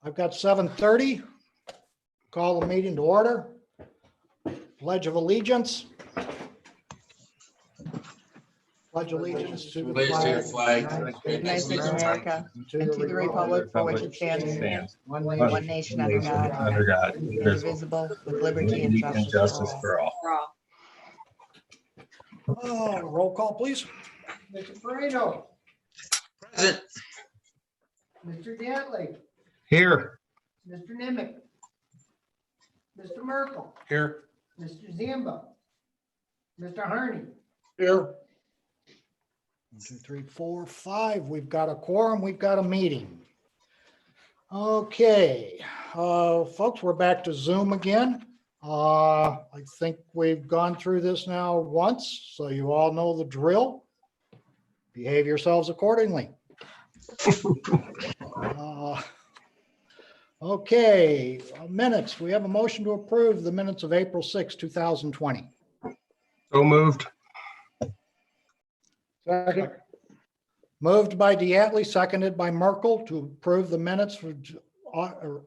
I've got 7:30. Call the meeting to order. Pledge of allegiance. Pledge allegiance to the flag. United States of America, and to the republic for which it stands, one nation under God, indivisible, with liberty and justice for all. Oh, roll call, please. Mr. Parado. Present. Mr. Dantley. Here. Mr. Nimitz. Mr. Merkel. Here. Mr. Zamba. Mr. Harney. Here. 1, 2, 3, 4, 5. We've got a quorum. We've got a meeting. Okay, folks, we're back to Zoom again. I think we've gone through this now once, so you all know the drill. Behave yourselves accordingly. Okay, minutes. We have a motion to approve the minutes of April 6, 2020. So moved. Second. Moved by Diatley, seconded by Merkel to approve the minutes for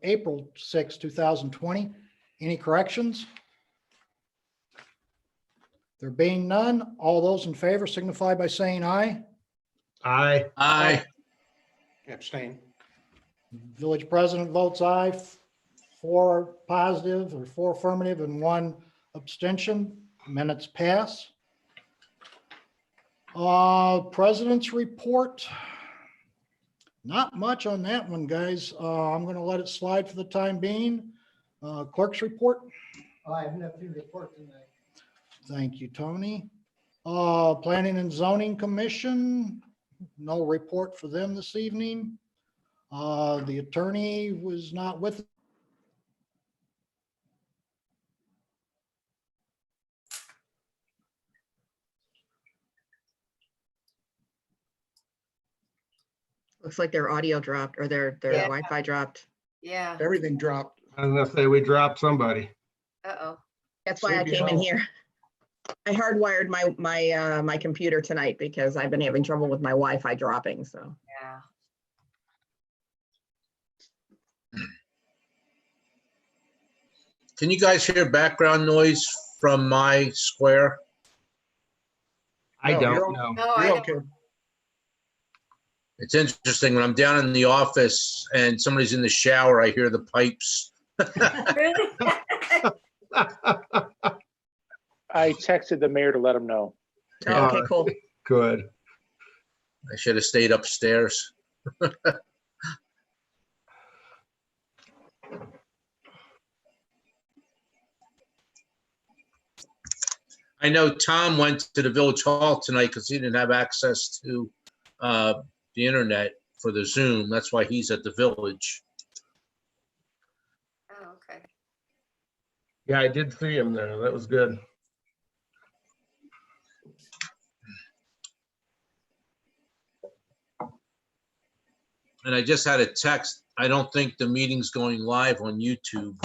April 6, 2020. Any corrections? There being none, all those in favor signify by saying aye. Aye. Aye. Abstain. Village president votes aye, 4 positive or 4 affirmative and 1 abstention. Minutes pass. President's report. Not much on that one, guys. I'm going to let it slide for the time being. Clerk's report. Oh, I have nothing to report tonight. Thank you, Tony. Planning and Zoning Commission. No report for them this evening. The attorney was not with. Looks like their audio dropped or their Yeah. Wi-Fi dropped. Yeah. Everything dropped. I was gonna say we dropped somebody. Uh-oh. That's why I Should be came in home. here. I hardwired my computer tonight because I've been having trouble with my Wi-Fi dropping, so. Yeah. Can you guys hear background noise from my square? I No, don't know. No, I don't. It's interesting. When I'm down in the office and somebody's in the shower, I hear the pipes. Really? I texted the mayor to let him know. Oh, okay, cool. Good. I should have stayed upstairs. I know Tom went to the village hall tonight because he didn't have access to the internet for the Zoom. That's why he's at the village. Oh, okay. Yeah, I did see him there. That was good. And I just had a text. I don't think the meeting's going live on YouTube.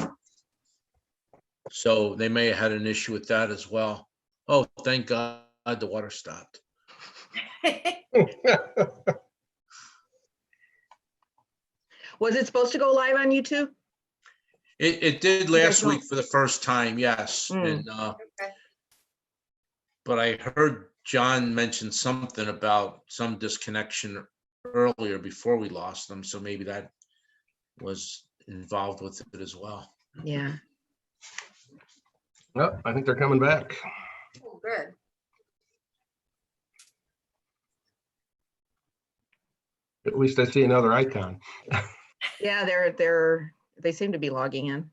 So they may have had an issue with that as well. Oh, thank God the water stopped. Was it supposed to go live on YouTube? It did last week for the first time, yes. Mm. And Okay. but I heard John mention something about some disconnection earlier before we lost them. So maybe that was involved with it as well. Yeah. Oh, I think they're coming back. Oh, good. At least I see another icon. Yeah, they seem to be logging in.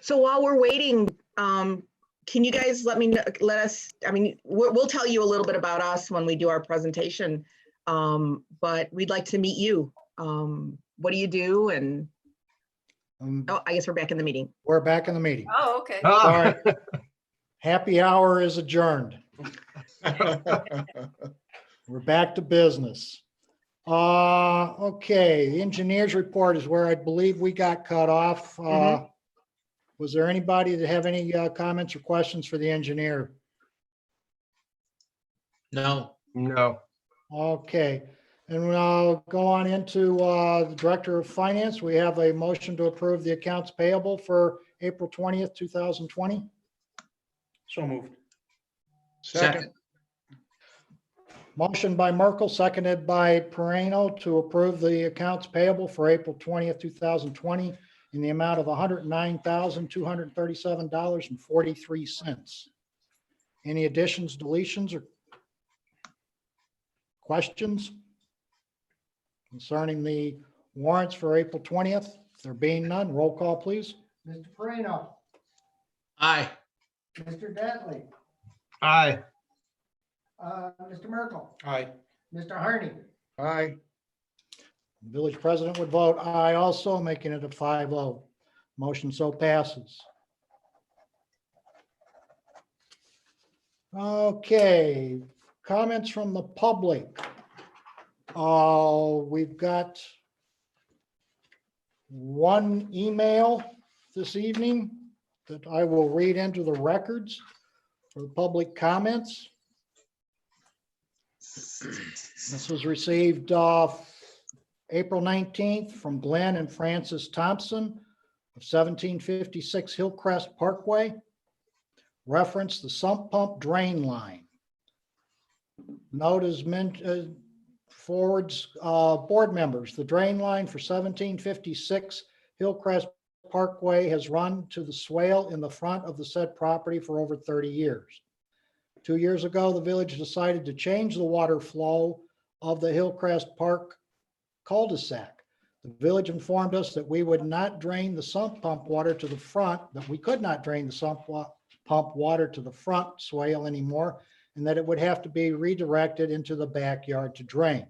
So while we're waiting, can you guys let us, I mean, we'll tell you a little bit about us when we do our presentation, but we'd like to meet you. What do you do? And, oh, I guess we're back in the meeting. We're back in the meeting. Oh, okay. Ah, Happy hour is adjourned. We're back to business. Okay, the engineer's report is where I believe we got cut off. Mhm. Was there anybody that have any comments or questions for the engineer? No, no. Okay, And we'll go on into the Director of Finance. We have a motion to approve the accounts payable for April 20th, 2020. So moved. Second. Motion by Merkel, seconded by Moreno to approve the accounts payable for April 20th, 2020 in the amount of $109,237.43. Any additions, deletions, or questions concerning the warrants for April 20th? There being none, roll call, please. Mr. Moreno, Aye. Mr. Dattley, Aye. Mr. Merkel, Aye. Mr. Harney, Aye. Village president would vote aye also, making it a 5-0. Motion so passes. Okay, comments from the public. We've got one email this evening that I will read into the records for the public comments. This was received April 19th from Glenn and Francis Thompson of 1756 Hillcrest Parkway. Reference the sump pump drain line. Note as forwards board members, the drain line for 1756 Hillcrest Parkway has run to the swale in the front of the said property for over 30 years. 2 years ago, the village decided to change the water flow of the Hillcrest Park cul-de-sac. The village informed us that we would not drain the sump pump water to the front, that we could not drain the sump pump water to the front swale anymore, and that it would have to be redirected into the backyard to drain.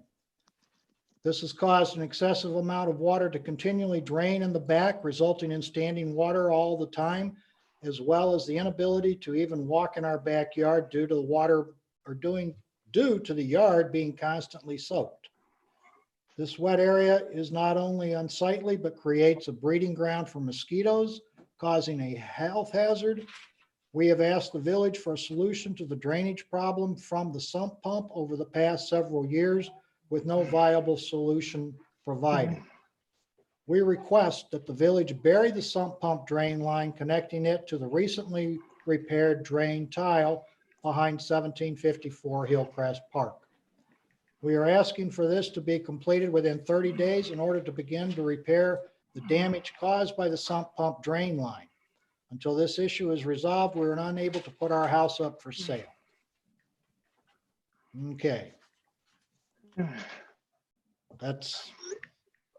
This has caused an excessive amount of water to continually drain in the back, resulting in standing water all the time, as well as the inability to even walk in our backyard due to the water or due to the yard being constantly soaked. This wet area is not only unsightly, but creates a breeding ground for mosquitoes, causing a health hazard. We have asked the village for a solution to the drainage problem from the sump pump over the past several years with no viable solution provided. We request that the village bury the sump pump drain line, connecting it to the recently repaired drain tile behind 1754 Hillcrest Park. We are asking for this to be completed within 30 days in order to begin to repair the damage caused by the sump pump drain line. Until this issue is resolved, we are unable to put our house up for sale. Okay. That's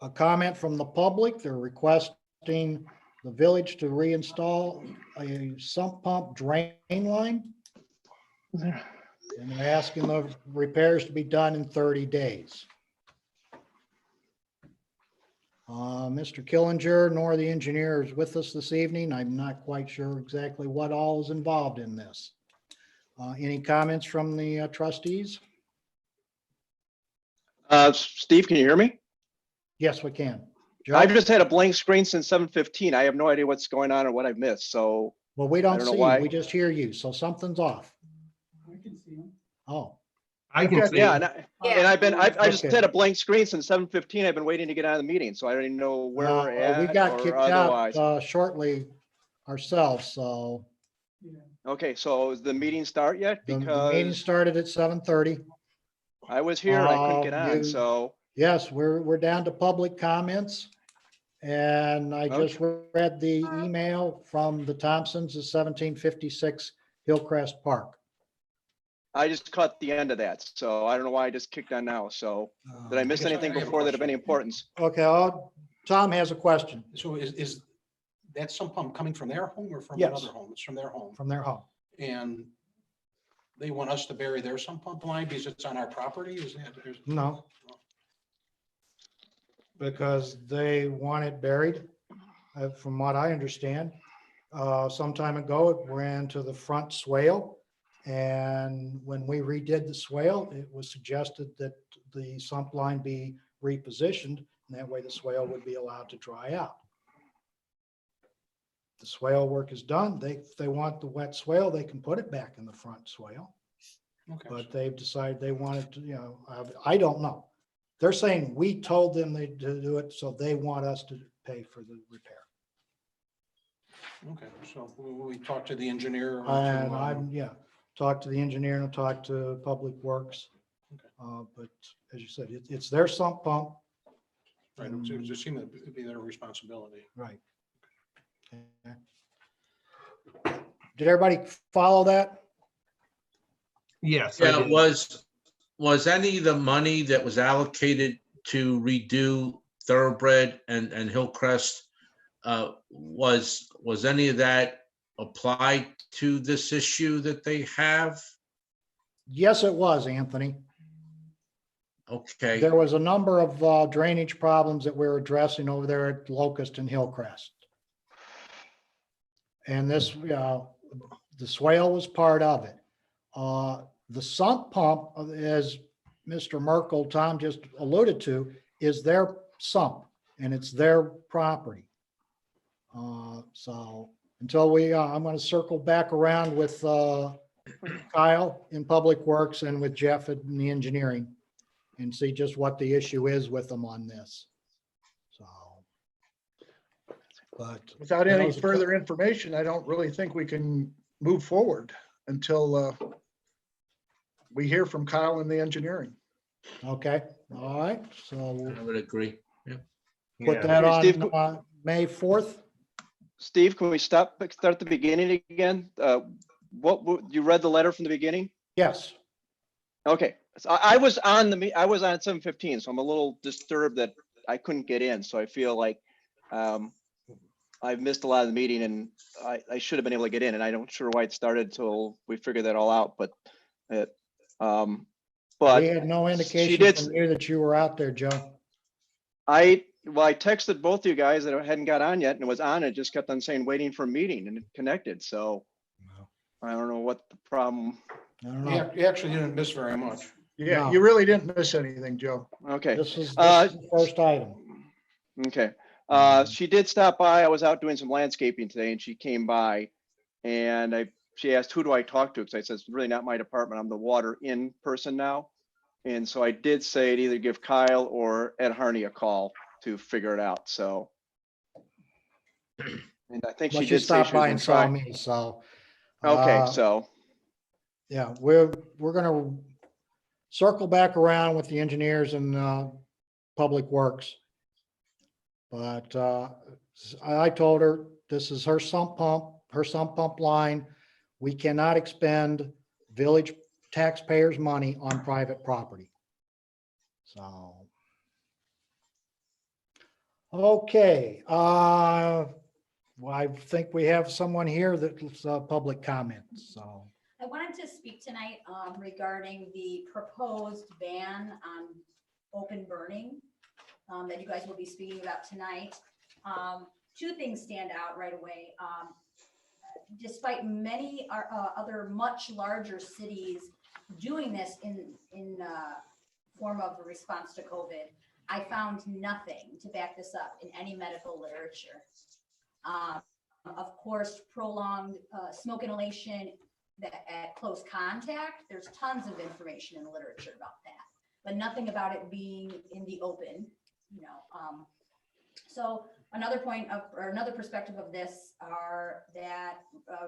a comment from the public. They're requesting the village to reinstall a sump pump drain line. And they're asking the repairs to be done in 30 days. Mr. Killinger nor the engineer is with us this evening. I'm not quite sure exactly what all is involved in this. Any comments from the trustees? Steve, can you hear me? Yes, we can. Joe? I've just had a blank screen since 7:15. I have no idea what's going on or what I've missed. So Well, we I don't don't know see why. you. We just hear you. So something's off. We can see him. Oh, I can see. yeah, it. and I just Okay. had a blank screen since 7:15. I've been waiting to get out of the meeting, so I don't even know where we're at we got kicked or otherwise. out shortly ourselves. So Okay, so is the meeting start yet? the meeting Because started at 7:30. I was here and I couldn't get on. you- So Yes, we're down to public comments. And I just read the email from the Thompsons of 1756 Hillcrest Park. I just caught the end of that. So I don't know why I just kicked on now. So did I miss guess I anything have a before that of any question. importance? Okay, Tom has a question So is that sump pump coming from their home or from Yes. another home? It's from their home. from their home. And they want us to bury their sump pump line because it's on our property? Is that? No. Because they want it buried, from what I understand. Some time ago, it ran to the front swale. And when we redid the swale, it was suggested that the sump line be repositioned, and that way the swale would be allowed to dry out. The swale work is done. If they want the wet swale, they can put it back in the front swale. Okay. But they've decided they wanted to, I don't know. they're saying we told them to do it, so they want us to pay for the repair. Okay, so we talked to the engineer. And I'm, yeah, talked to the engineer and talked to Public Works. Okay. But as you said, it's their sump pump. Right, it would just seem to be their responsibility. Right. Okay. Did everybody follow that? Yes. I Yeah, did. was any of the money that was allocated to redo Thoroughbred and Hillcrest, was any of that applied to this issue that they have? Yes, it was, Anthony. Okay, There was a number of drainage problems that we're addressing over there at Locust and Hillcrest. And this, the swale was part of it. The sump pump, as Mr. Merkel, Tom just alluded to, is their sump and it's their property. So until I'm going to circle back around with Kyle in Public Works and with Jeff in the engineering and see just what the issue is with them on this. So. But Without that any was a further information, I don't really think we can move forward until we hear from Kyle and the engineering. Okay, all right, so I would agree. Yeah. put Yeah. that Steve, on May 4th. Steve, can we start the beginning again? You read the letter from the beginning? Yes, Okay, so I was on I was on 7:15, so I'm a little disturbed that I couldn't get in. So I feel like I've missed a lot of the meeting and I should have been able to get in, and I don't sure why it started till we figured that all out, but we but had no she indication did. from you that you were out there, Joe. I texted both of you guys that I hadn't got on yet and it was on. It just kept on saying waiting for a meeting and it connected. So I don't know what the problem. I don't know. Yeah, you actually didn't miss very much. Yeah, No. you really didn't miss anything, Joe. Okay. This is the first item. Okay. She did stop by. I was out doing some landscaping today and she came by and she asked, who do I talk to? Because I said, it's really not my department. I'm the water in person now. And so I did say to either give Kyle or Ed Harney a call to figure it out. So. And I think Well, she she did say stopped she was by gonna and saw try. me, so. Okay, so, Yeah, we're gonna circle back around with the engineers and Public Works. But I told her this is her sump pump line. We cannot expend village taxpayers' money on private property. So. Okay, well, I think we have someone here that's public comment, so. I wanted to speak tonight regarding the proposed ban on open burning that you guys will be speaking about tonight. Two things stand out right away. Despite many other much larger cities doing this in form of a response to COVID, I found nothing to back this up in any medical literature. Of course, prolonged smoke inhalation at close contact, there's tons of information in the literature about that, but nothing about it being in the open, you know. So another point of, or another perspective of this are that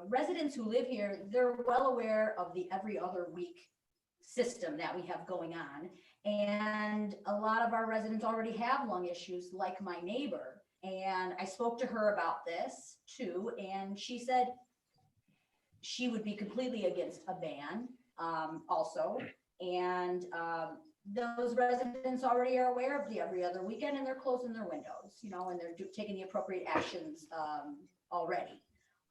residents who live here, they're well aware of the every other week system that we have going on. And a lot of our residents already have lung issues, like my neighbor. And I spoke to her about this too, and she said she would be completely against a ban also. And those residents already are aware of the every other weekend and they're closing their windows, you know, and they're taking the appropriate actions already.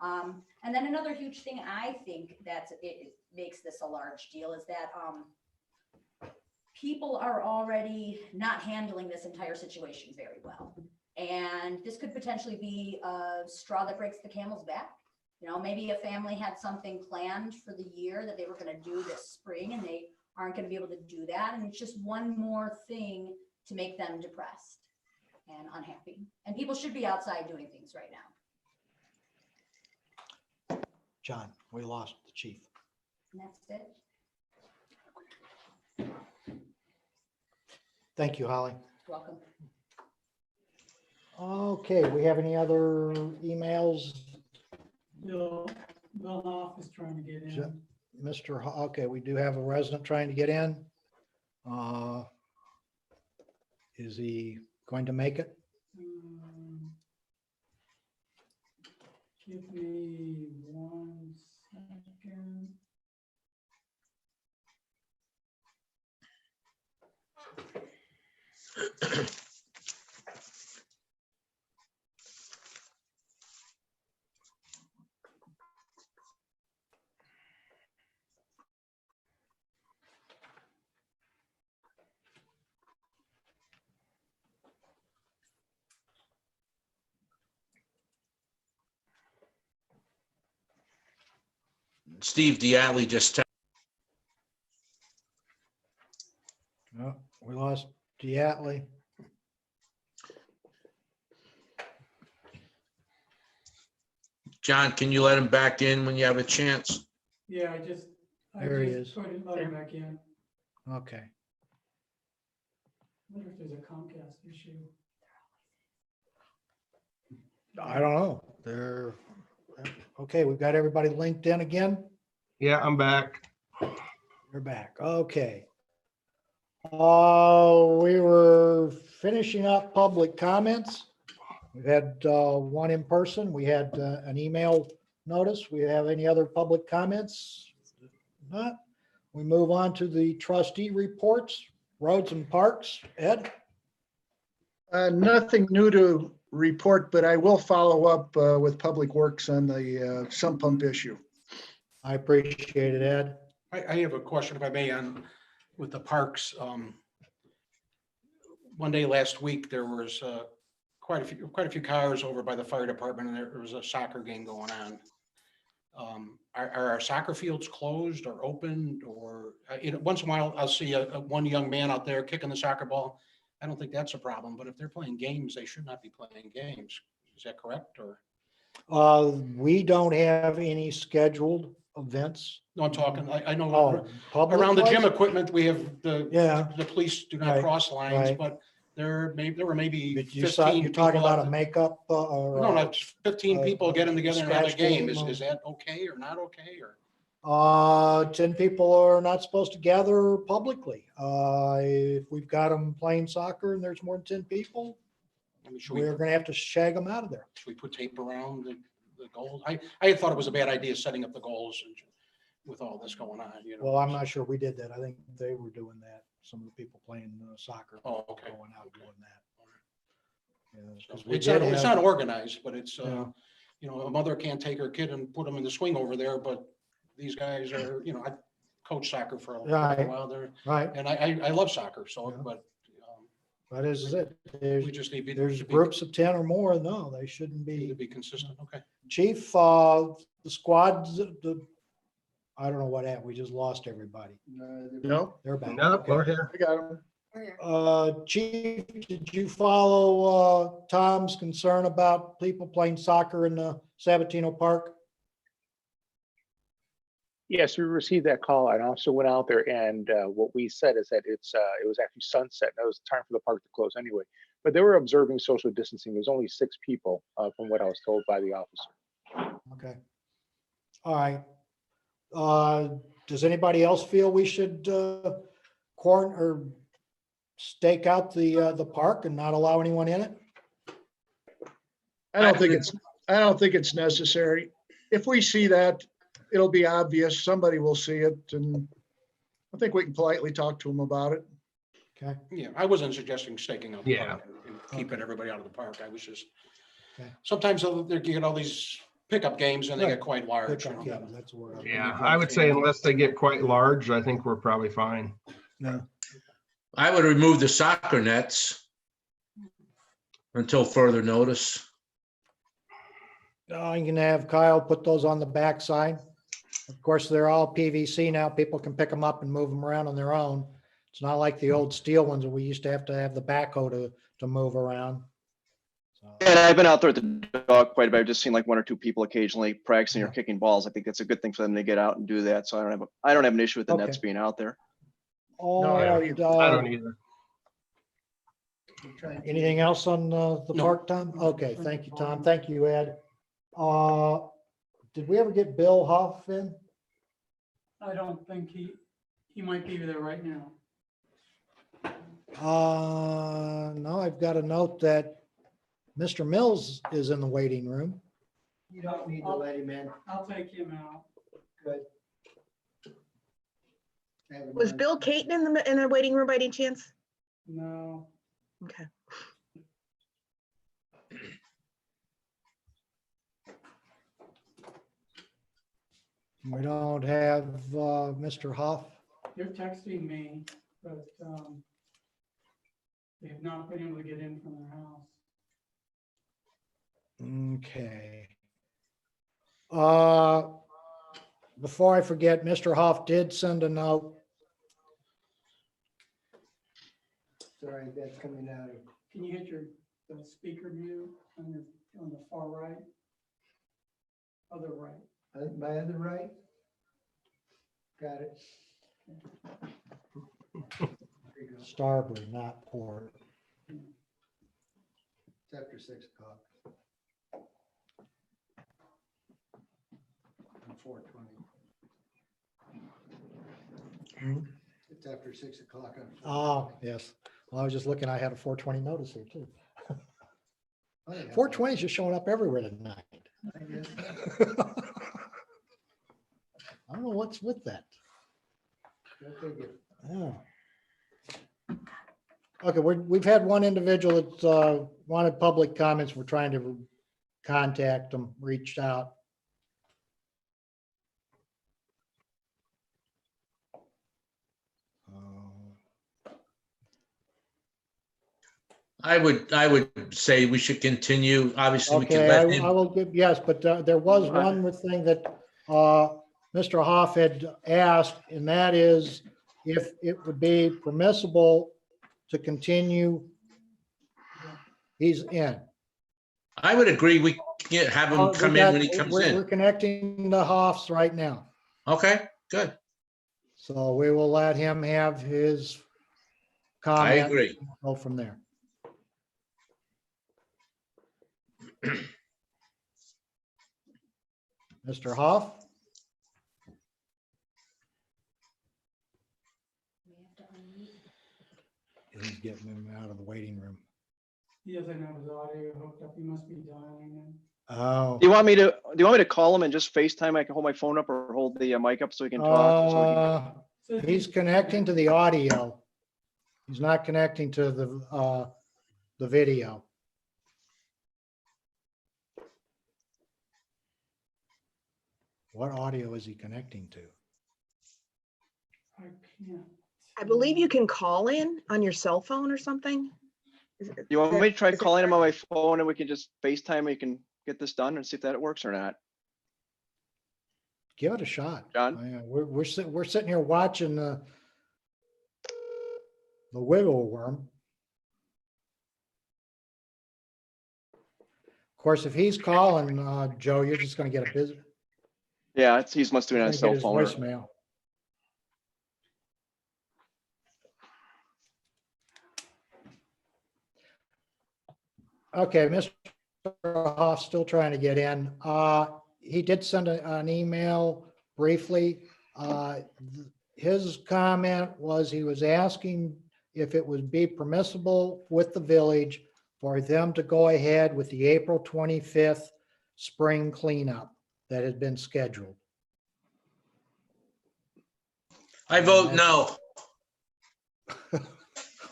And then another huge thing I think that it makes this a large deal is that people are already not handling this entire situation very well. And this could potentially be a straw that breaks the camel's back. You know, maybe a family had something planned for the year that they were going to do this spring and they aren't going to be able to do that. And it's just one more thing to make them depressed and unhappy. And people should be outside doing things right now. John, we lost the chief. And that's it. Thank you, Holly. Welcome. Okay, we have any other emails? Bill Hoff is trying to get in. Okay, we do have a resident trying to get in. Is he going to make it? Give me 1 second. Steve Diatley just No, we lost Diatley. John, can you let him back in when you have a chance? Yeah, I just There he is. put it, let him back in. Okay. I wonder if there's a Comcast issue. I don't know. Okay, we've got everybody linked in again. Yeah, I'm back. You're back. Okay. We were finishing up public comments. We've had one in person. We had an email notice. We have any other public comments? Not. We move on to the trustee reports, roads and parks. Ed? Nothing new to report, but I will follow up with Public Works on the sump pump issue. I appreciate it, Ed. I have a question, if I may, with the parks. One day last week, there was quite a few cars over by the fire department, and there was a soccer game going on. Are our soccer fields closed or open, or once in a while I'll see one young man out there kicking the soccer ball. I don't think that's a problem, but if they're playing games, they should not be playing games. Is that correct? Or We don't have any scheduled events. no, I'm talking, I know Public around the gym wise? equipment, we have Yeah. the police do not Right, cross lines, right. but there were maybe But 15 you're talking people about out a makeup or? No, no, 15 people getting together and have a scratch game. game, Is that okay or not okay, or? 10 people are not supposed to gather publicly. If we've got them playing soccer and there's more than 10 people, I mean, we're gonna have to shag them out of there. should we put tape around the goals? I had thought it was a bad idea setting up the goals and with all this going on, you know. Well, I'm not sure we did that. I think they were doing that. Some of the people playing soccer. Oh, okay. Going out Okay. doing that. Yeah, So 'cause we It's did not, it's have- not organized, but it's, Yeah. you know, a mother can't take her kid and put them in the swing over there, but these guys are, you know, I coached soccer for a Right. while there, Right, and I love soccer, so, Yeah. but that is it. we just need There's to be, groups of 10 or more. No, they shouldn't need to be. be consistent, okay. Chief, the squads, I don't know what happened. We just lost everybody. No, They're back. No, Okay. we're here. I got him. Chief, did you follow Tom's concern about people playing soccer in Sabatino Park? Yes, we received that call and also went out there, and what we said is that it was actually sunset. And it was time for the park to close anyway. But they were observing social distancing. There's only 6 people from what I was told by the officer. Okay. All right. Does anybody else feel we should quarantine or stake out the park and not allow anyone in it? I don't think it's necessary. If we see that, it'll be obvious. Somebody will see it, and I think we can politely talk to them about it. Okay. Yeah, I wasn't suggesting staking out the Yeah. park and keeping everybody out of the park. I was just, Okay. sometimes they get all these pickup games and they Right. get quite large. Pickup you know. games, that's the word. Yeah, I would say unless they get quite large, I think we're probably fine. No. I would remove the soccer nets until further notice. You can have Kyle put those on the backside. Of course, they're all PVC now. People can pick them up and move them around on their own. It's not like the old steel ones that we used to have the backhoe to move around. So, And I've been out there at the dog quite a bit. I've just seen like 1 or 2 people occasionally practicing or Yeah. kicking balls. I think that's a good thing for them to get out and do that. So I don't have an issue with the nets Okay. being out there. All No, I don't right, either. I don't either. Anything else on the No. park, Tom? Okay, thank you, Tom. Thank you, Ed. Did we ever get Bill Huff in? I don't think he might be there right now. No, I've got a note that Mr. Mills is in the waiting room. You don't need to let him in. I'll take him out. Good. Was Bill Caton in the waiting room by any chance? No. Okay. We don't have Mr. Huff. They're texting me, but they have not been able to get in from their house. Okay. Before I forget, Mr. Huff did send a note. Sorry, that's coming out of. Can you get the speaker view on the far right? Other right. My other right? Got it. There you go. Starboard, not port. It's after 6 o'clock. On 420. It's after 6 o'clock on. Oh, yes. Well, I was just looking, I had a 420 notice here too. Oh, yeah. 420 is just showing up everywhere tonight. I guess. I don't know what's with that. Go figure. Oh. Okay, we've had one individual that wanted public comments. We're trying to contact them, reached out. I would say we should continue. Obviously, we can Okay, let I him. will give, yes, but there was one more thing that Mr. Hoff had asked, and that is if it would be permissible to continue. He's in. I would agree. We can have him come in when he comes We're in. connecting the Hoffs right now. Okay, good. So we will let him have his I comment. agree. Go from there. Mr. Hoff? He's getting him out of the waiting room. He doesn't have his audio hooked up. He must be dialing in. Oh. Do you want me to call him and just FaceTime? I can hold my phone up or hold the mic up so we can talk? So we can- He's connecting to the audio. He's not connecting to the video. What audio is he connecting to? I can't. I believe you can call in on your cell phone or something. You want me to try is it calling him correct? on my phone and we can just FaceTime and we can get this done and see if that works or not? Give it a shot. John? We're sitting here watching the wiggle worm. Of course, if he's calling, Joe, you're just gonna get a busy. Yeah, he must do it on his cell phone. Voicemail. Okay, Mr. Hoff still trying to get in. He did send an email briefly. His comment was he was asking if it would be permissible with the village for them to go ahead with the April 25th spring cleanup that had been scheduled. I vote no.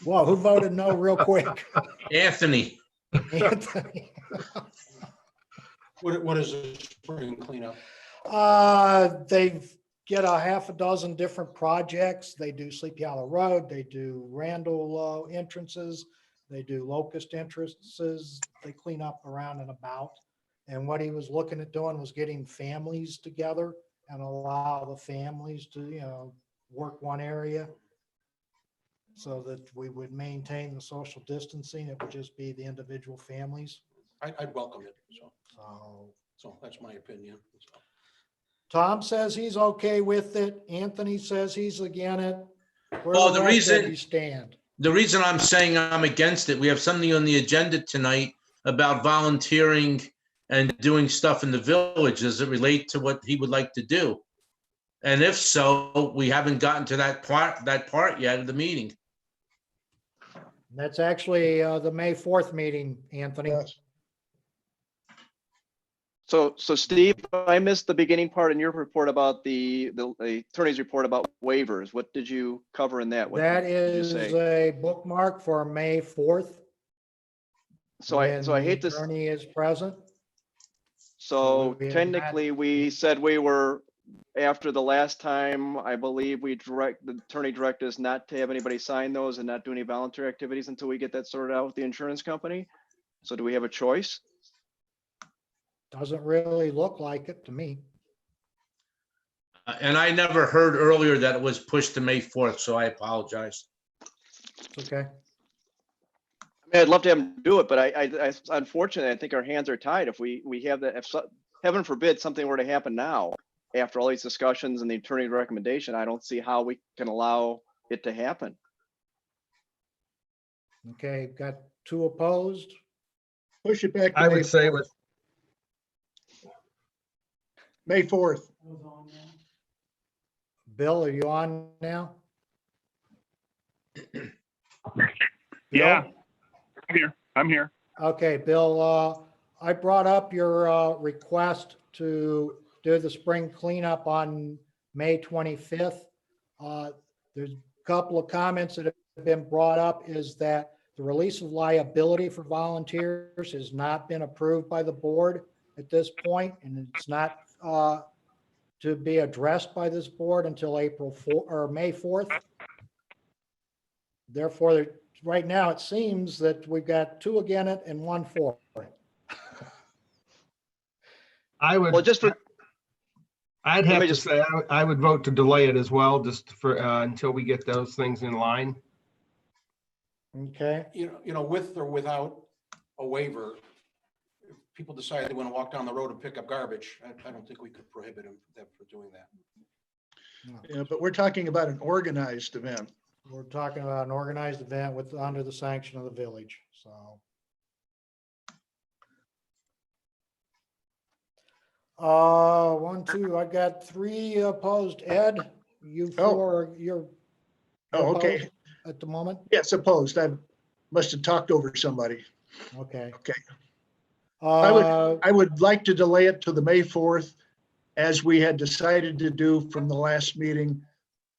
Whoa, who voted no real quick? Anthony, Anthony. What is a spring cleanup? They get a half a dozen different projects. They do Sleepy Hollow Road, they do Randall entrances, they do Locust entrances, they clean up around and about. And what he was looking at doing was getting families together and allow the families to, work one area so that we would maintain the social distancing. It would just be the individual families. I'd welcome it. So So that's my opinion. So. Tom says he's okay with it. Anthony says he's against it. Where Well, the the rest of reason- you stand? the reason I'm saying I'm against it, we have something on the agenda tonight about volunteering and doing stuff in the village. Does it relate to what he would like to do? And if so, we haven't gotten to that part yet of the meeting. That's actually the May 4th meeting, Anthony. Yes. So Steve, I missed the beginning part in your report about the attorney's report about waivers. What did you cover in that? What That did you is say? a bookmark for May 4th. So I when hate the this. Attorney is present. So we have technically, we said we were, after the last time, I believe the attorney directed us not to have anybody sign those and not do any voluntary activities until we get that sorted out with the insurance company. So do we have a choice? Doesn't really look like it to me. And I never heard earlier that it was pushed to May 4th, so I apologize. It's okay. I mean, I'd love to have them do it, but I unfortunately, I think our hands are tied. If we have that, if heaven forbid something were to happen now, after all these discussions and the attorney's recommendation, I don't see how we can allow it to happen. Okay, got 2 opposed. Push it back to I May would say with, May 4th. I was on there. Bill, are you on now? Yeah, Bill? I'm here. Okay, Bill, I brought up your request to do the spring cleanup on May 25th. There's a couple of comments that have been brought up is that the release of liability for volunteers has not been approved by the board at this point, and it's not to be addressed by this board until April 4 or May 4th. Therefore, right now, it seems that we've got 2 against it and 1 for it. I would. Well, just for, I'd Let have me to just- say, I would vote to delay it as well, just for, until we get those things in line. Okay, You know, with or without a waiver, if people decide they want to walk down the road and pick up garbage, I don't think we could prohibit them from doing that. Yeah, but we're talking about an organized event. we're talking about an organized event with, under the sanction of the village, so. 1, 2, I got 3 opposed. Ed, you Oh. 4, you're Oh, okay. opposed at the moment? Yes, opposed. I must have talked over somebody. Okay. Okay. Uh, I would like to delay it to the May 4th, as we had decided to do from the last meeting,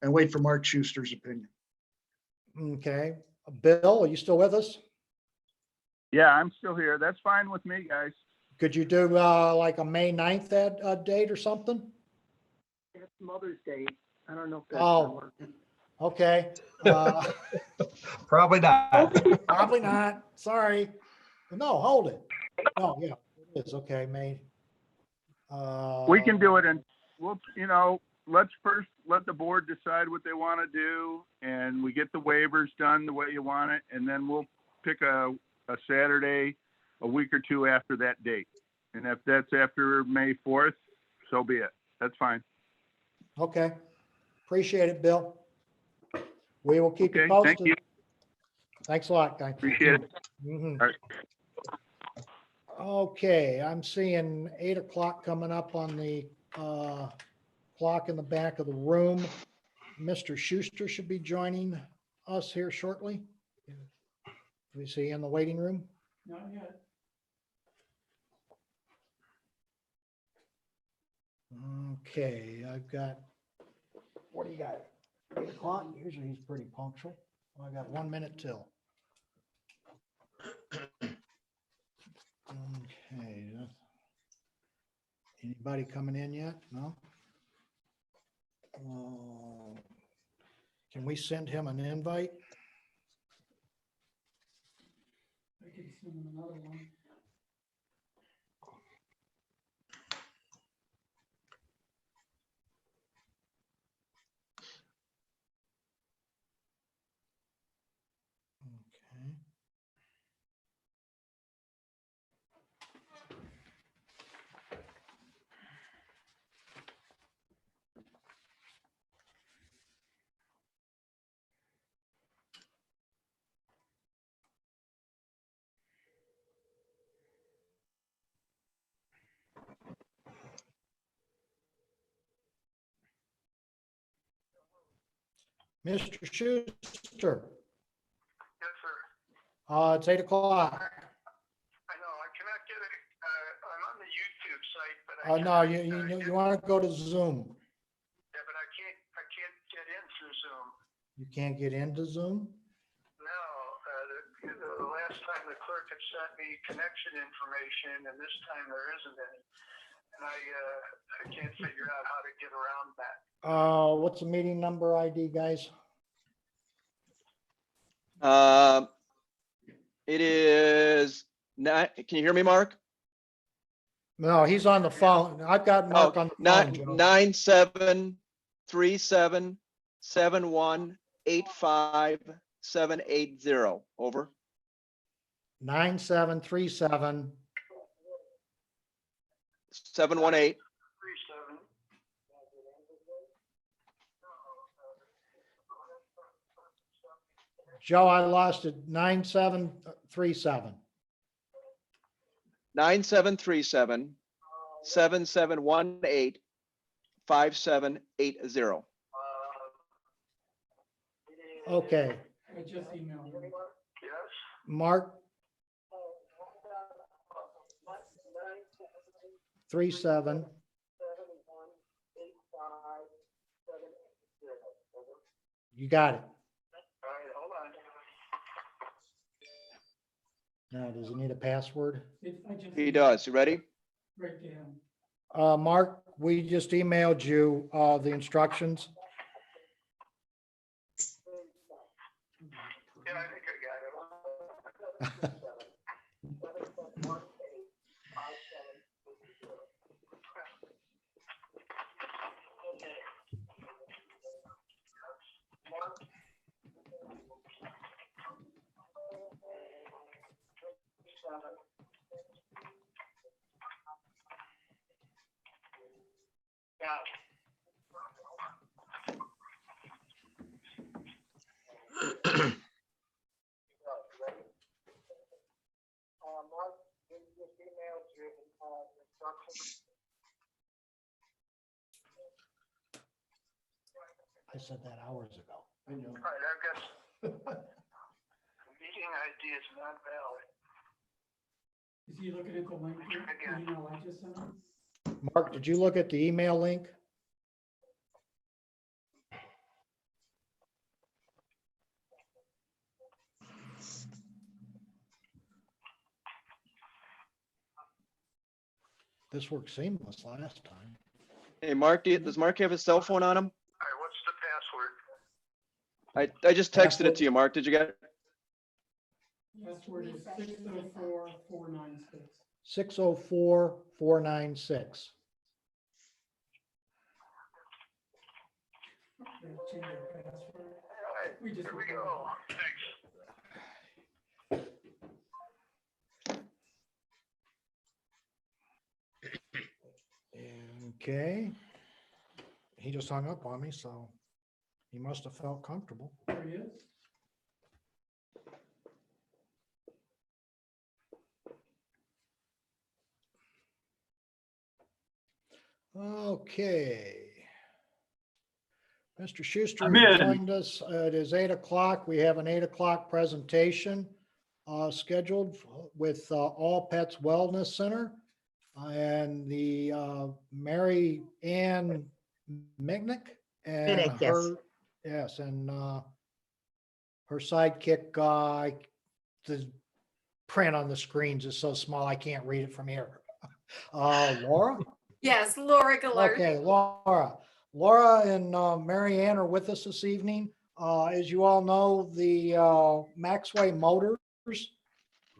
and wait for Mark Schuster's opinion. okay. Bill, are you still with us? Yeah, I'm still here. That's fine with me, guys. Could you do like a May 9th date or something? That's Mother's Day. I don't know if that's gonna work. Okay. Probably not. Probably not. Sorry. No, hold it. No, yeah, it is. Okay, May. We can do it and we'll, let's first let the board decide what they want to do and we get the waivers done the way you want it. And then we'll pick a Saturday, a week or 2 after that date. And if that's after May 4th, so be it. That's fine. Okay. Appreciate it, Bill. We will keep you Okay, posted. thank you. Thanks a lot, guys. Appreciate it. Mhm. All right. Okay, I'm seeing 8 o'clock coming up on the clock in the back of the room. Mr. Schuster should be joining us here shortly. Is he in the waiting room? Not yet. Okay, I've got, what do you got? 8 o'clock? Usually he's pretty punctual. I got 1 minute till. Okay. Anybody coming in yet? No? Can we send him an invite? I could send them another one. Okay. Mr. Schuster, Yes, sir. it's 8 o'clock. I know, I cannot get it, I'm on the YouTube site, but I No, cannot, you want to go to Zoom. yeah, but I can't get in through Zoom. You can't get into Zoom? No, the last time the clerk had sent me connection information, and this time there isn't any. And I can't figure out how to get around that. What's the meeting number ID, guys? It is not, can you hear me, Mark? No, he's on the phone. I've got Mark on the phone, Joe. 9737718578. Over. 9737. 718. 37. Joe, I lost it. 9737. 9737-7718-5780. Okay, I just emailed you. Yes. Mark. 37. You got it. All right, hold on. Now, does he need a password? He does. You ready? Right to him. Mark, we just emailed you the instructions. Yeah, I think I got it. I said that hours ago. I know. All right, I've got, meeting ID is not valid. Is he looking at the link? Again. You know, I just sent him? Mark, did you look at the email link? This worked seamless last time. Hey, Mark, does Mark have his cell phone on him? All right, what's the password? I just texted it to you, Mark. Did you get it? Password is 604496. 604496. Change your password. All right, We just. here we go. Thanks. Okay. He just hung up on me, so he must have felt comfortable. There he is. Okay. Mr. Schuster I'm has in. joined us. It is 8 o'clock. We have an 8 o'clock presentation scheduled with All Pets Wellness Center and the Mary Ann Mignick and Minnick, yes. her, yes, and her sidekick. The print on the screens is so small I can't read it from here. Laura. Yes, Laura Gillard. Okay, Laura. Laura and Mary Ann are with us this evening. As you all know, the Maxway Motors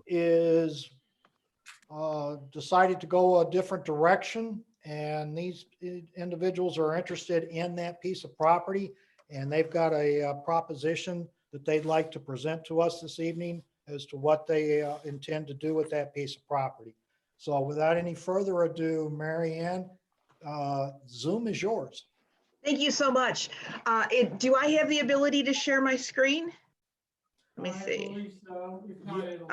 is decided to go a different direction, and these individuals are interested in that piece of property, and they've got a proposition that they'd like to present to us this evening as to what they intend to do with that piece of property. So without any further ado, Mary Ann, Zoom is yours. Thank you so much. Do I have the ability to share my screen? Let me I see. believe so. If not, it'll.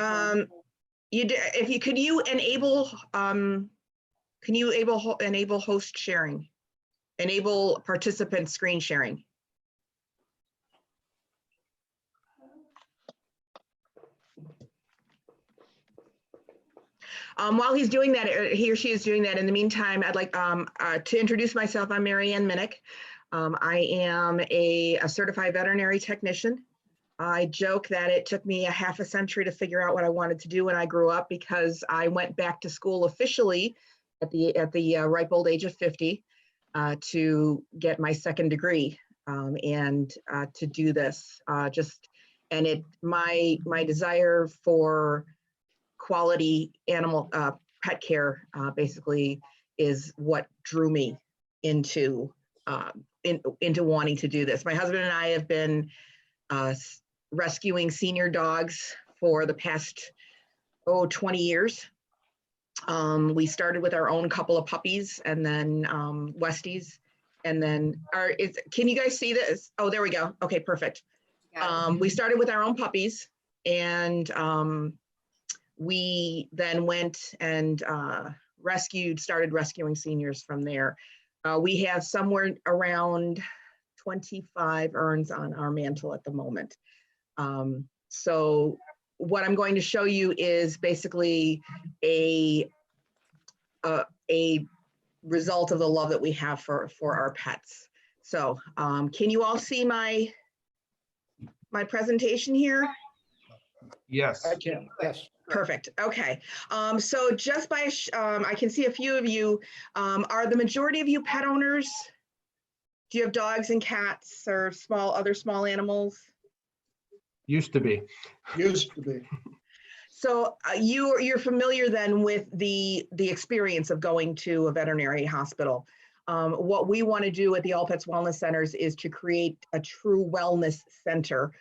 Could you enable enable host sharing? Enable participant screen sharing? While he's doing that, he or she is doing that, in the meantime, I'd like to introduce myself. I'm Mary Ann Minnick. I am a certified veterinary technician. I joke that it took me a half a century to figure out what I wanted to do when I grew up, because I went back to school officially at the ripe old age of 50 to get my second degree and to do this. My desire for quality animal pet care basically is what drew me into wanting to do this. My husband and I have been rescuing senior dogs for the past 20 years. We started with our own couple of puppies, and then Westies, and then can you guys see this? Oh, there we go. Okay, perfect. We started with our own puppies, and we then went and started rescuing seniors from there. We have somewhere around 25 urns on our mantle at the moment. So what I'm going to show you is basically a result of the love that we have for our pets. So can you all see my presentation here? Yes. I can, yes. Perfect. Okay. So just by, I can see a few of you, are the majority of you pet owners? Do you have dogs and cats or other small animals? Used to be. Used to be. So you're familiar then with the experience of going to a veterinary hospital. What we want to do at the All Pets Wellness Centers is to create a true wellness center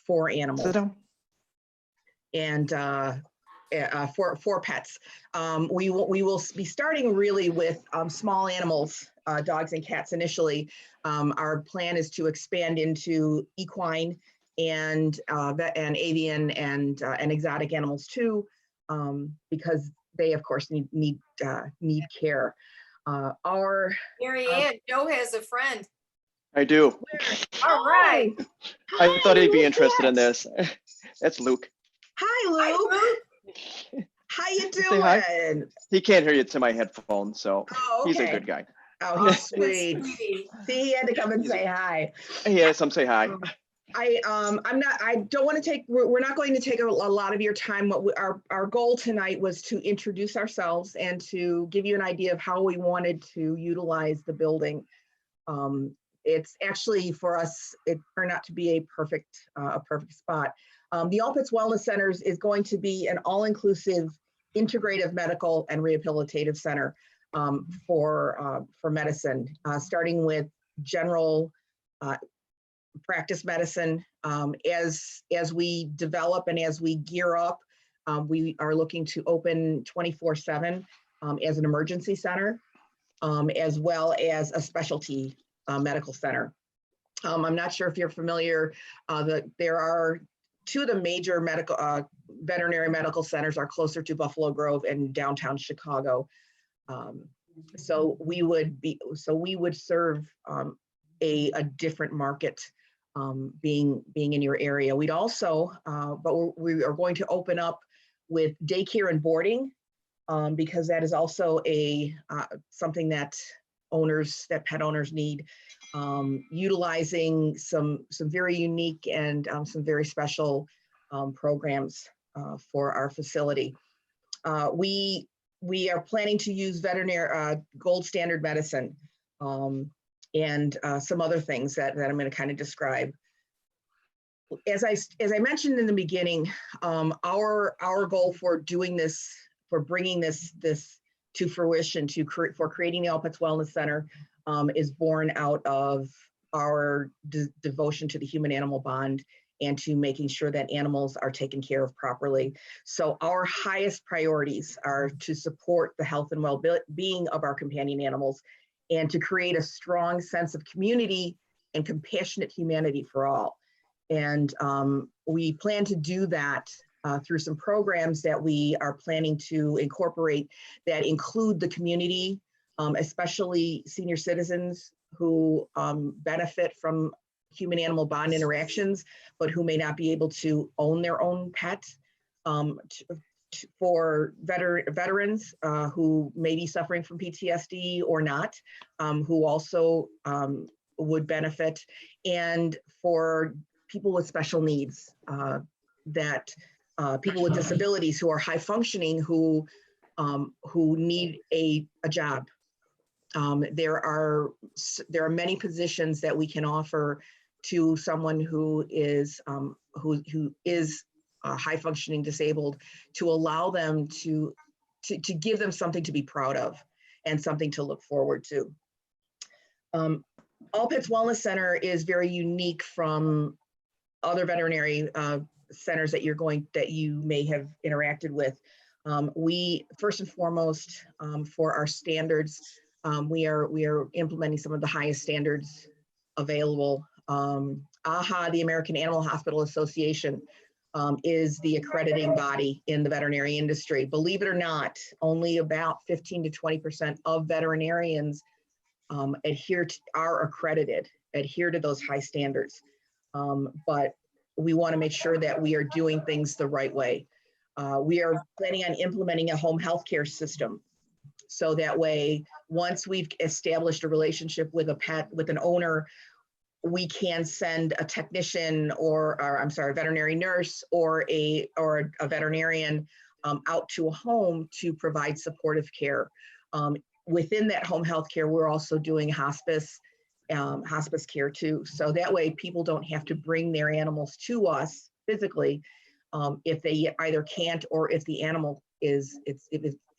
for animals. Sit down. And for pets. We will be starting really with small animals, dogs and cats initially. Our plan is to expand into equine and avian and exotic animals too, because they of course need care. Mary Ann, Joe has a friend. I do. All right. I thought he'd be Who's interested in that? this. That's Luke. Hi, Luke. Hi, Luke. How you Say hi. doing? He can't hear you to my headphones, so Oh, he's a okay. good guy. Oh, he's Good sweet. sweetie. See, he had to come and He's a- say hi. Yeah, some say hi. We're not going to take a lot of your time. Our goal tonight was to introduce ourselves and to give you an idea of how we wanted to utilize the building. It's actually, for us, it turned out to be a perfect spot. The All Pets Wellness Centers is going to be an all-inclusive integrative medical and rehabilitative center for medicine, starting with general practice medicine. As we develop and as we gear up, we are looking to open 24/7 as an emergency center, as well as a specialty medical center. I'm not sure if you're familiar that there are two of the major veterinary medical centers are closer to Buffalo Grove and downtown Chicago. So we would serve a different market being in your area. We'd also, but we are going to open up with daycare and boarding because that is also something that pet owners need, utilizing some very unique and some very special programs for our facility. We are planning to use veterinary gold standard medicine and some other things that I'm going to kind of describe. As I mentioned in the beginning, our goal for doing this, for bringing this to fruition, for creating the All Pets Wellness Center, is born out of our devotion to the human-animal bond and to making sure that animals are taken care of properly. So our highest priorities are to support the health and well-being of our companion animals and to create a strong sense of community and compassionate humanity for all. And we plan to do that through some programs that we are planning to incorporate that include the community, especially senior citizens who benefit from human-animal bond interactions, but who may not be able to own their own pet. for veterans who may be suffering from PTSD or not, who also would benefit, and for people with special needs, that people with disabilities who are high functioning, who need a job. There are many positions that we can offer to someone who is high functioning disabled, to allow them to give them something to be proud of and something to look forward to. All Pets Wellness Center is very unique from other veterinary centers that you may have interacted with. We first and foremost, for our standards, we are implementing some of the highest standards available. AHA, the American Animal Hospital Association, is the accrediting body in the veterinary industry. Believe it or not, only about 15 to 20% of veterinarians are accredited, adhere to those high standards. But we want to make sure that we are doing things the right way. We are planning on implementing a home health care system. So that way, once we've established a relationship with a pet, with an owner, we can send a technician or a veterinary nurse or a veterinarian out to a home to provide supportive care. Within that home health care, we're also doing hospice care too. So that way people don't have to bring their animals to us physically if they either can't, or if the animal if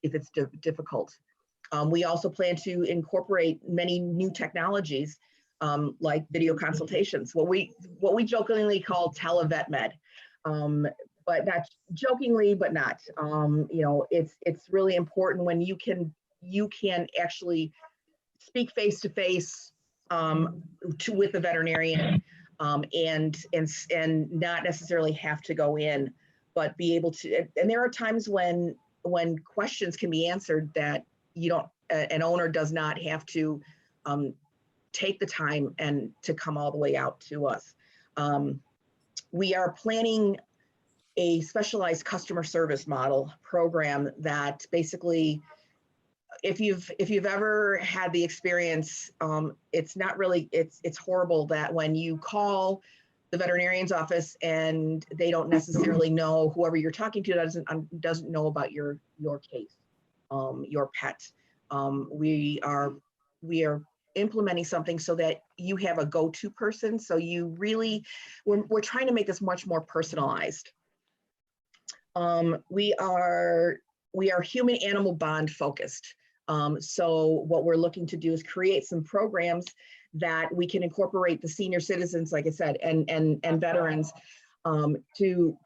it's difficult. We also plan to incorporate many new technologies like video consultations, what we jokingly call televetmed, but not jokingly, but not. It's really important when you can actually speak face to face with the veterinarian, and not necessarily have to go in, but be able to. And there are times when questions can be answered that an owner does not have to take the time and to come all the way out to us. We are planning a specialized customer service model program that basically, if you've ever had the experience, it's not really, it's horrible that when you call the veterinarian's office and they don't necessarily know, whoever you're talking to doesn't know about your case, your pet. We are implementing something so that you have a go-to person. So you really, we're trying to make this much more personalized. We are human animal bond focused. So what we're looking to do is create some programs that we can incorporate the senior citizens, like I said, and veterans, to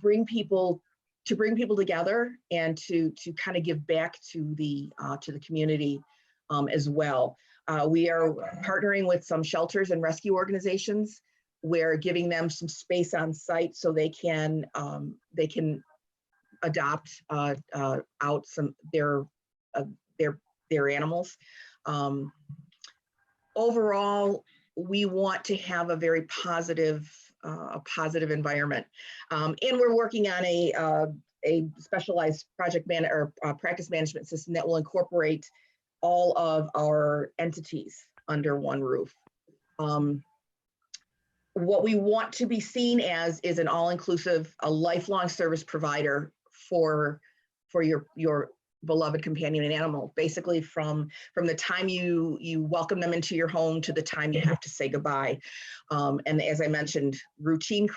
bring people together and to kind of give back to the community as well. We are partnering with some shelters and rescue organizations. We're giving them some space on site so they can adopt out some their animals. Overall, we want to have a very positive environment, and we're working on a specialized practice management system that will incorporate all of our entities under one roof. What we want to be seen as is an all-inclusive, a lifelong service provider for your beloved companion and animal, basically from the time you welcome them into your home to the time you have to say goodbye. And as I mentioned, routine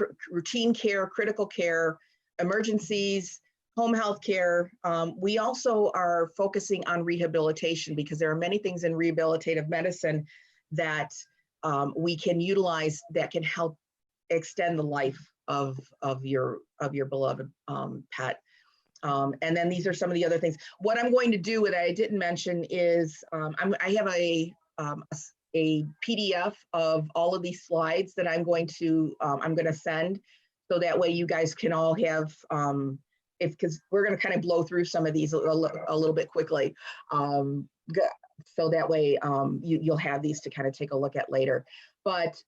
care, critical care, emergencies, home health care. We also are focusing on rehabilitation because there are many things in rehabilitative medicine that we can utilize that can help extend the life of your beloved pet. And then these are some of the other things. What I'm going to do, that I didn't mention, is I have a PDF of all of these slides that I'm going to send, so that way you guys can all have, because we're going to kind of blow through some of these a little bit quickly. So that way you'll have these to kind of take a look at later. But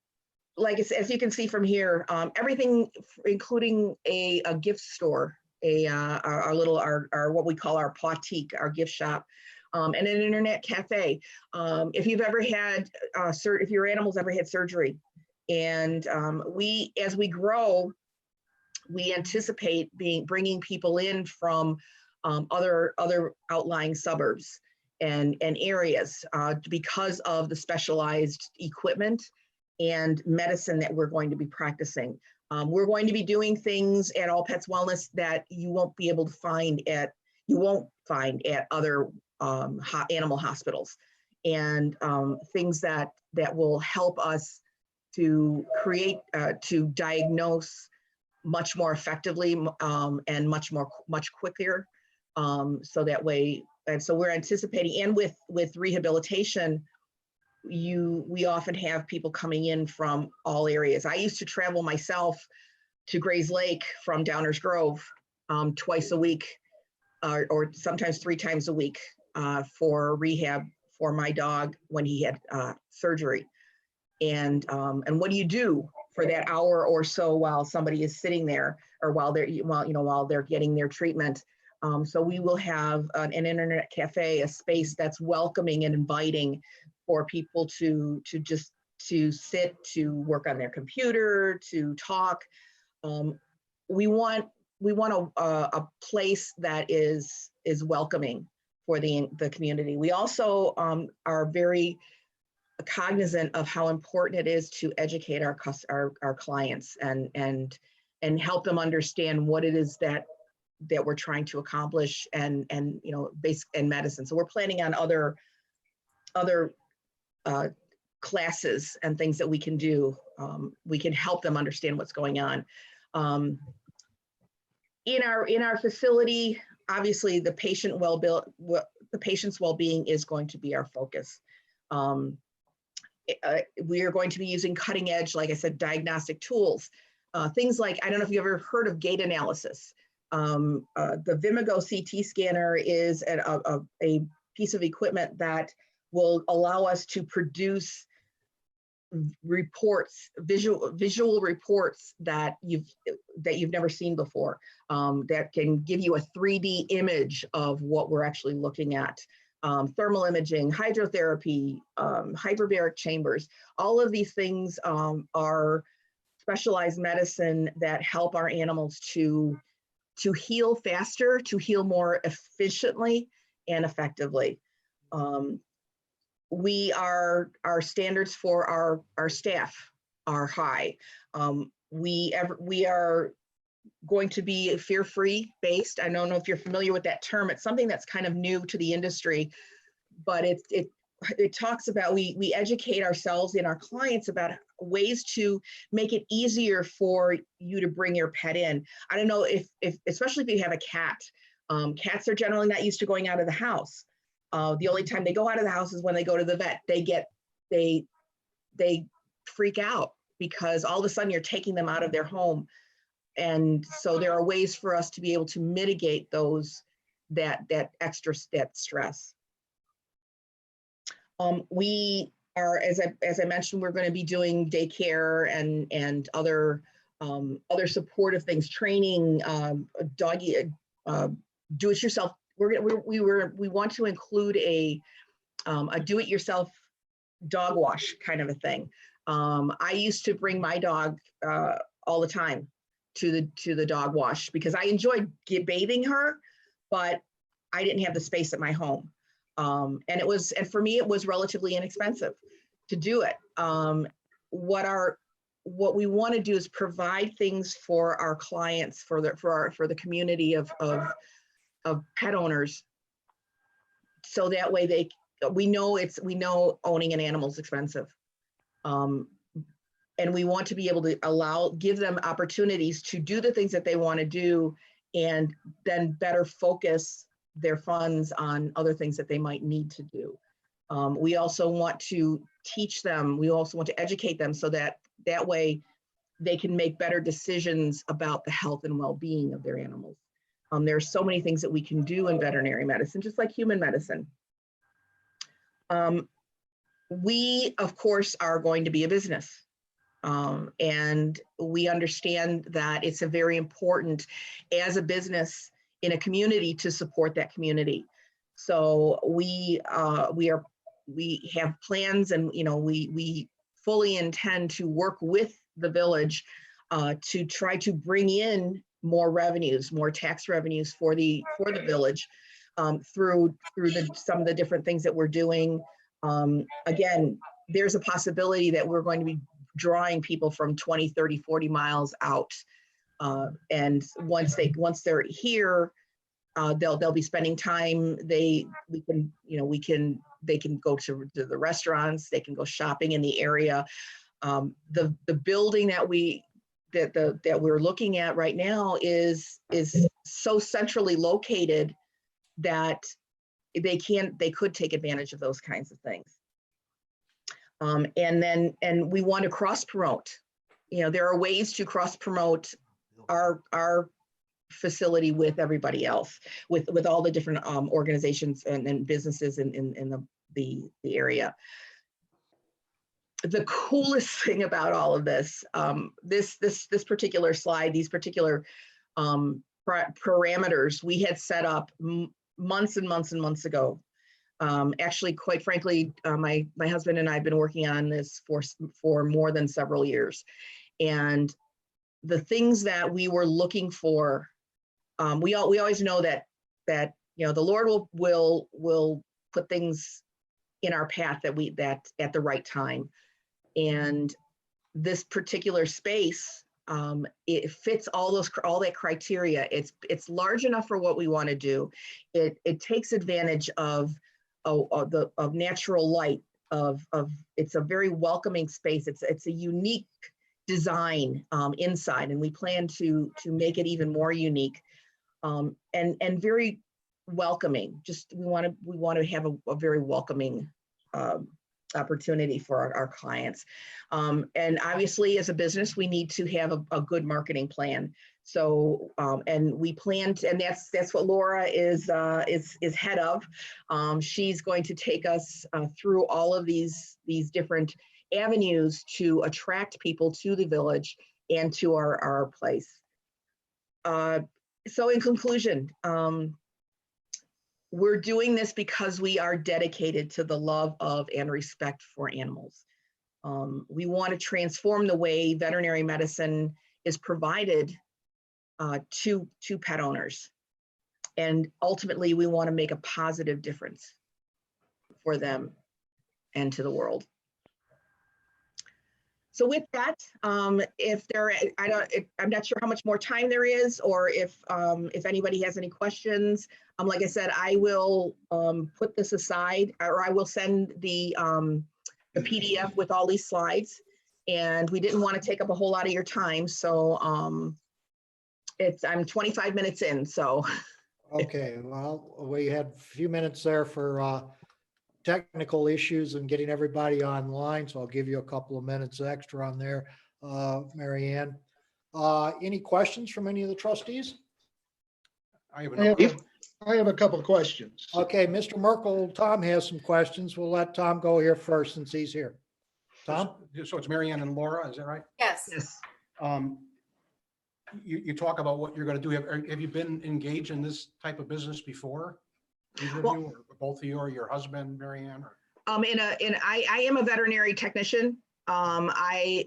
like as you can see from here, everything, including a gift store, our what we call our boutique, our gift shop, and an internet cafe. If you've ever had, if your animal's ever had surgery, and as we grow, we anticipate bringing people in from other outlying suburbs and areas because of the specialized equipment and medicine that we're going to be practicing. We're going to be doing things at All Pets Wellness that you won't be able to find at other animal hospitals, and things that will help us to create, to diagnose much more effectively and much quicker. So that way, and so we're anticipating, and with rehabilitation, we often have people coming in from all areas. I used to travel myself to Grays Lake from Downers Grove twice a week, or sometimes 3 times a week for rehab for my dog when he had surgery. And what do you do for that hour or so while somebody is sitting there, or while they're getting their treatment? So we will have an internet cafe, a space that's welcoming and inviting for people to sit, to work on their computer, to talk. We want a place that is welcoming for the community. We also are very cognizant of how important it is to educate our clients and help them understand what it is that we're trying to accomplish, and basic and medicine. So we're planning on other classes and things that we can do. We can help them understand what's going on. In our facility, obviously the patient's well-being is going to be our focus. We are going to be using cutting edge, like I said, diagnostic tools. Things like, I don't know if you've ever heard of gait analysis. The Vimago CT scanner is a piece of equipment that will allow us to produce reports, visual reports that you've never seen before, that can give you a 3D image of what we're actually looking at. Thermal imaging, hydrotherapy, hyperbaric chambers, all of these things are specialized medicine that help our animals to heal faster, to heal more efficiently and effectively. Our standards for our staff are high. We are going to be fear-free based. I don't know if you're familiar with that term. It's something that's kind of new to the industry, but it talks about, we educate ourselves and our clients about ways to make it easier for you to bring your pet in. I don't know if especially if you have a cat. Cats are generally not used to going out of the house. The only time they go out of the house is when they go to the vet. They freak out because all of a sudden you're taking them out of their home. And so there are ways for us to be able to mitigate that stress. We are, as I mentioned, we're going to be doing daycare and other supportive things, training, doggy, do-it-yourself. We want to include a do-it-yourself dog wash kind of a thing. I used to bring my dog all the time to the dog wash because I enjoyed bathing her, but I didn't have the space at my home. And for me, it was relatively inexpensive to do it. What we want to do is provide things for our clients, for the community of pet owners, so that way we know owning an animal is expensive. And we want to be able to give them opportunities to do the things that they want to do, and then better focus their funds on other things that they might need to do. We also want to teach them, we also want to educate them so that way they can make better decisions about the health and well-being of their animals. There are so many things that we can do in veterinary medicine, just like human medicine. We, of course, are going to be a business. And we understand that it's a very important as a business in a community to support that community. So we have plans, and we fully intend to work with the village to try to bring in more revenues, more tax revenues for the village through some of the different things that we're doing. Again, there's a possibility that we're going to be drawing people from 20, 30, 40 miles out. And once they're here, they'll be spending time. They can go to the restaurants, they can go shopping in the area. The building that we're looking at right now is so centrally located that they could take advantage of those kinds of things. And we want to cross promote. There are ways to cross promote our facility with everybody else, with all the different organizations and businesses in the area. The coolest thing about all of this, this particular slide, these particular parameters we had set up months and months and months ago. Actually, quite frankly, my husband and I have been working on this for more than several years. And the things that we were looking for, we always know that the Lord will put things in our path that at the right time. And this particular space, it fits all that criteria. It's large enough for what we want to do. It takes advantage of natural light. It's a very welcoming space. It's a unique design inside, and we plan to make it even more unique and very welcoming. Just we want to have a very welcoming opportunity for our clients. And obviously, as a business, we need to have a good marketing plan. So, and we plan to, and that's what Laura is head of. She's going to take us through all of these different avenues to attract people to the village and to our place. So in conclusion, we're doing this because we are dedicated to the love of and respect for animals. We want to transform the way veterinary medicine is provided to pet owners. And ultimately, we want to make a positive difference for them and to the world. So with that, I'm not sure how much more time there is, or if anybody has any questions. Like I said, I will put this aside, or I will send the PDF with all these slides. And we didn't want to take up a whole lot of your time, so I'm 25 minutes in. So. Okay, well, we had a few minutes there for technical issues and getting everybody online, so I'll give you a couple of minutes extra on there, Mary Ann. Any questions from any of the trustees? I have a couple of questions. Okay, Mr. Merkel, Tom has some questions. We'll let Tom go here first since he's here. Tom? So it's Mary Ann and Laura, is that right? Yes. You talk about what you're going to do. Have you been engaged in this type of business before? Either of you, or both of you, or your husband, Mary Ann? I am a veterinary technician. My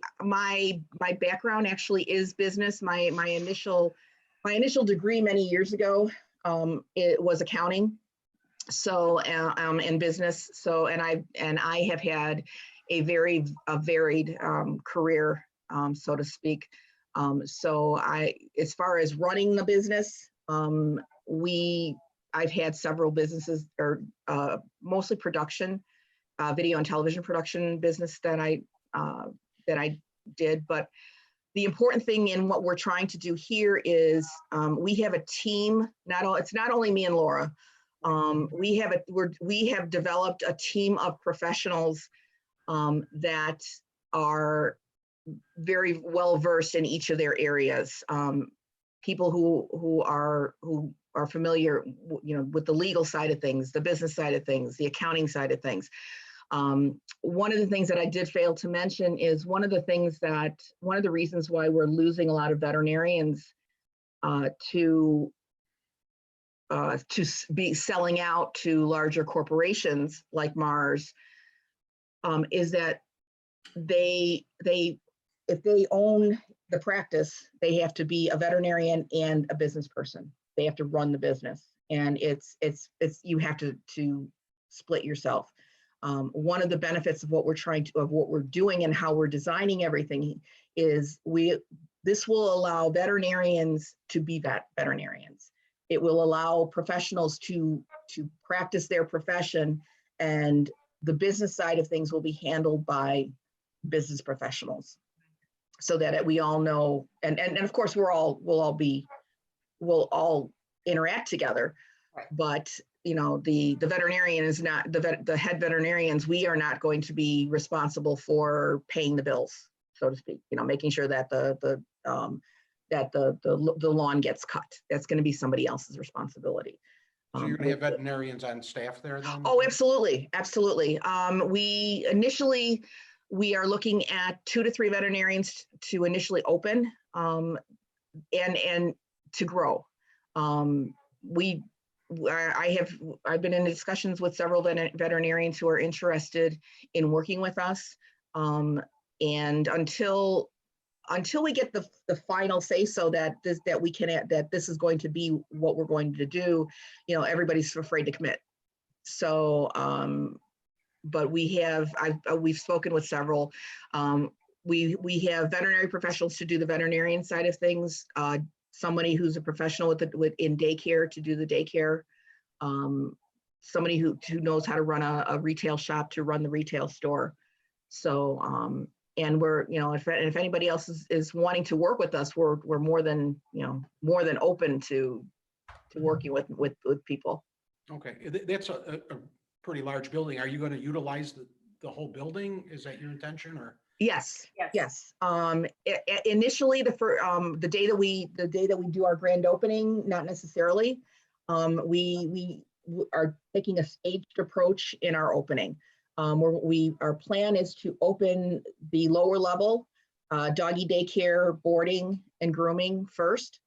background actually is business. My initial degree many years ago, it was accounting. So in business. So and I have had a very varied career, so to speak. So as far as running the business, I've had several businesses, or mostly production, video and television production business that I did. But the important thing in what we're trying to do here is we have a team. It's not only me and Laura. We have developed a team of professionals that are very well versed in each of their areas. People who are familiar, with the legal side of things, the business side of things, the accounting side of things. One of the things that I did fail to mention is one of the reasons why we're losing a lot of veterinarians to be selling out to larger corporations like Mars, is that if they own the practice, they have to be a veterinarian and a business person. They have to run the business, and you have to split yourself. One of the benefits of what we're doing and how we're designing everything is this will allow veterinarians to be veterinarians. It will allow professionals to practice their profession, and the business side of things will be handled by business professionals, so that we all know, and of course we'll all interact together. Right. But the veterinarian is not the head veterinarians. We are not going to be responsible for paying the bills, so to speak. Making sure that the lawn gets cut. That's going to be somebody else's responsibility. So you're gonna have veterinarians on staff there then? Oh, absolutely, absolutely. We are looking at 2 to 3 veterinarians to initially open, and to grow. I've been in discussions with several veterinarians who are interested in working with us, and until we get the final say so that this is going to be what we're going to do, everybody's afraid to commit. So, but we've spoken with several. We have veterinary professionals to do the veterinarian side of things. Somebody who's a professional in daycare to do the daycare. Somebody who knows how to run a retail shop to run the retail store. So, and we're, if anybody else is wanting to work with us, we're more than open to working with people. Okay, that's a pretty large building. Are you going to utilize the whole building? Is that your intention, or? Yes. Yes. Initially, the day that we do our grand opening, not necessarily. We are taking a staged approach in our opening. Our plan is to open the lower level, doggy daycare, boarding, and grooming first.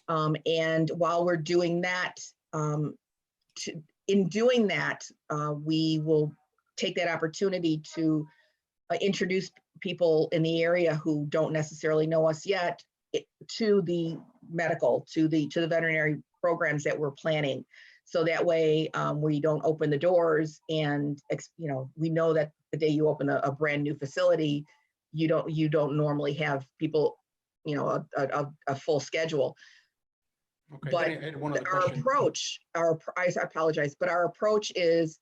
And while we're doing that, we will take that opportunity to introduce people in the area who don't necessarily know us yet to the veterinary programs that we're planning. So that way we don't open the doors and, we know that the day you open a brand new facility, you don't normally have people, a full schedule. Okay, But I had one other our question. approach, I apologize, but our approach is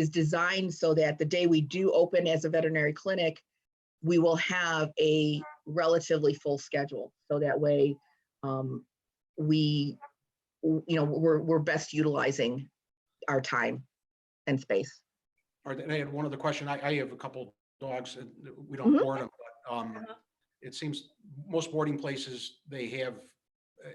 designed so that the day we do open as a veterinary clinic, we will have a relatively full schedule. So that way, we're best utilizing our time and space. All right, and I had one other question. I have a couple dogs, and we don't Mhm. board them, but it seems most boarding places, they have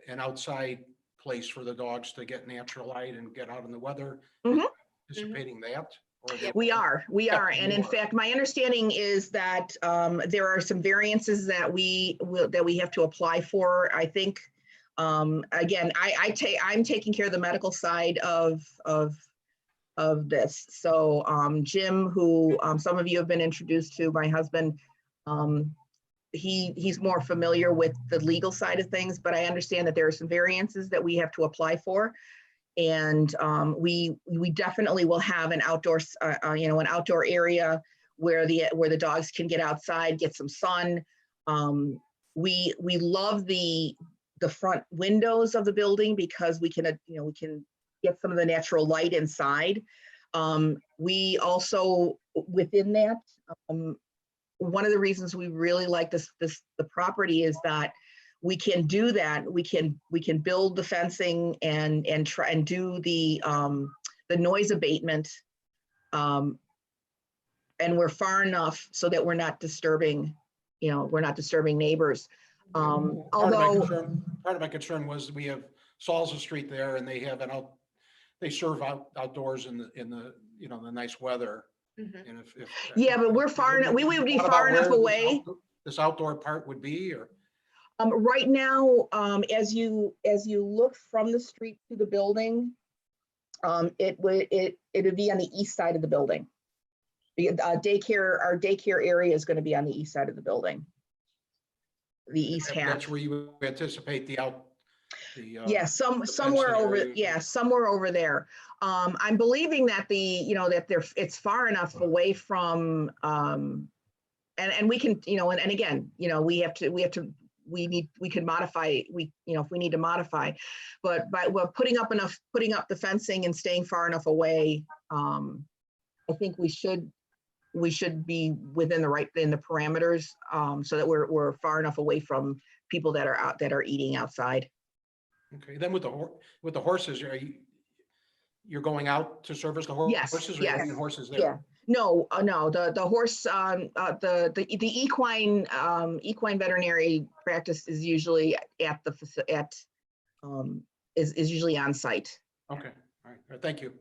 an outside place for the dogs to get natural light and get out in the weather. Mhm. Anticipating that? Or We are. And in fact, my understanding is that there are some variances that we have to apply for. I think, again, I'm taking care of the medical side of this. So Jim, who some of you have been introduced to, my husband, he's more familiar with the legal side of things, but I understand that there are some variances that we have to apply for. And we definitely will have an outdoor, an outdoor area where the dogs can get outside, get some sun. We love the front windows of the building because we can get some of the natural light inside. We also, within that, one of the reasons we really like the property is that we can do that. We can build the fencing and try and do the noise abatement, and we're far enough so that we're not disturbing neighbors. Part of my concern was we have Salsa Street there, and they have they serve outdoors in the the nice weather. And if. Yeah, but we're far enough, we would be Thought far about enough where away. This outdoor part would be, or, Right now, as you look from the street to the building, it would be on the east side of the building. The our daycare area is going to be on the east side of the building. The east half. that's where you would anticipate the out. Yeah, somewhere over, area. yeah, somewhere over there. I'm believing that it's far enough away from, and we can, and again, we could modify, if we need to modify, but by putting up the fencing and staying far enough away, I think we should be within the parameters, so that we're far enough away from people that are eating outside. Okay, then with the horses, you're going out to service the Yes, horses, or yes, you're leaving horses there? Yeah. No, no, the horse, the equine veterinary practice is usually is usually on site. Okay, all right, thank you.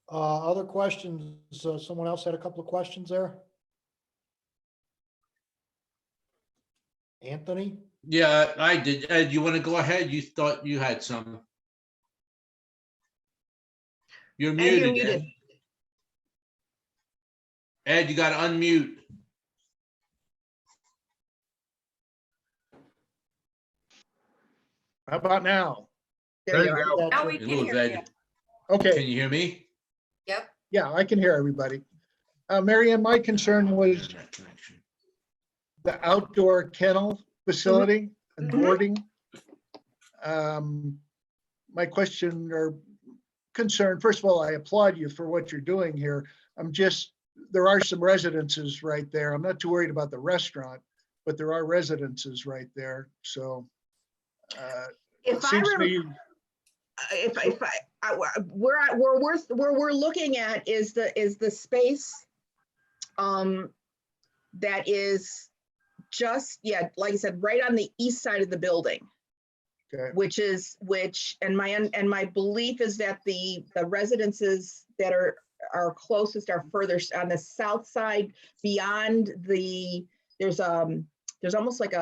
Other questions? Someone else had a couple of questions there? Anthony? Yeah, I did. Ed, you want to go ahead? You thought you had some. You're Ed, muted. you're muted. Ed, you got to unmute. How about now? There you are. Now we Hey, can move, hear you. Ed. Okay, Can you hear me? Yep. yeah, I can hear everybody. Mary Ann, my concern was Internet connection. the outdoor kennel facility and Mhm. boarding. My question or concern, first of all, I applaud you for what you're doing here. There are some residences right there. I'm not too worried about the restaurant, but there are residences right there. So If it I seems to remember, where we're looking at is the space that is just, yeah, like I said, right on the east side of the building, okay. and my belief is that the residences that are closest are further on the south side, beyond there's almost like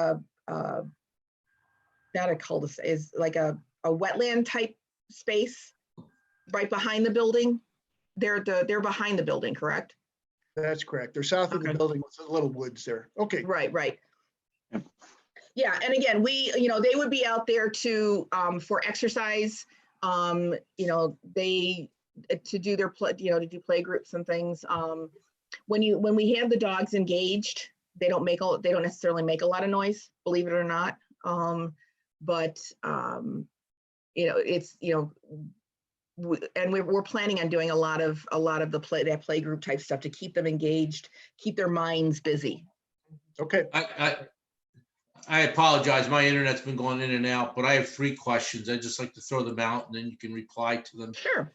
not a cul-de-sac, is like a wetland type space right behind the building. They're behind the building, correct? That's correct. They're south of the Okay. building with the little woods there. Okay. Right. Yeah, and again, they would be out there for exercise, they to do their to do play groups and things. When we have the dogs engaged, they don't necessarily make a lot of noise, believe it or not. But it's and we're planning on doing a lot of that play group type stuff to keep them engaged, keep their minds busy. Okay. I apologize. My internet's been going in and out, but I have 3 questions. I'd just like to throw them out and then you can reply to them. Sure.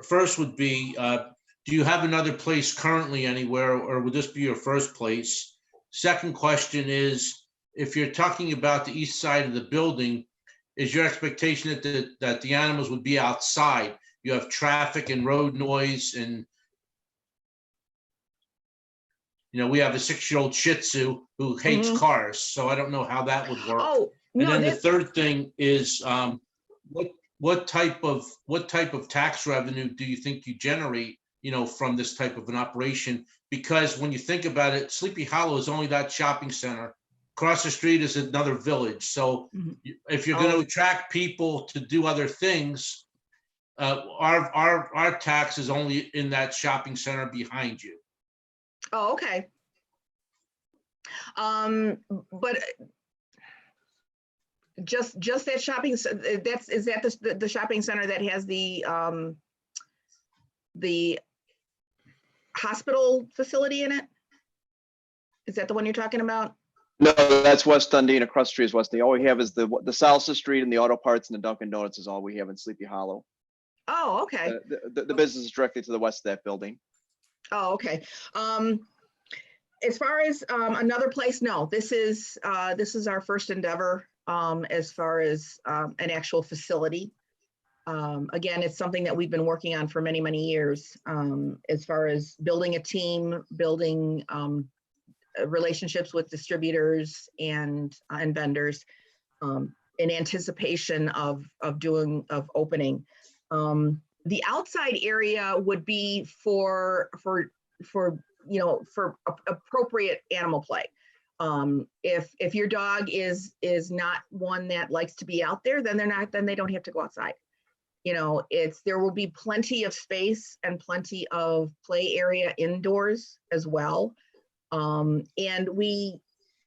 First would be, do you have another place currently anywhere, or would this be your first place? Second question is, if you're talking about the east side of the building, is your expectation that the animals would be outside? You have traffic and road noise, and we have a 6-year-old Shih Tzu who hates cars, so I don't know how that would work. Oh, And no, then the third thing is, what type of tax revenue do you think you generate, from this type of an operation? Because when you think about it, Sleepy Hollow is only that shopping center. Across the street is another village. So if you're going to attract people to do other things, our tax is only in that shopping center behind you. Oh, okay. But just that shopping, is that the shopping center that has the hospital facility in it? Is that the one you're talking about? No, that's West Dundee, across the street is West Dundee. All we have is the Salsa Street and the auto parts and the Dunkin' Donuts is all we have in Sleepy Hollow. Oh, okay. The business is directly to the west of that building. Oh, okay. As far as another place, no, this is our first endeavor as far as an actual facility. Again, it's something that we've been working on for many, many years, as far as building a team, building relationships with distributors and vendors in anticipation of opening. The outside area would be for appropriate animal play. If your dog is not one that likes to be out there, then they don't have to go outside. There will be plenty of space and plenty of play area indoors as well. And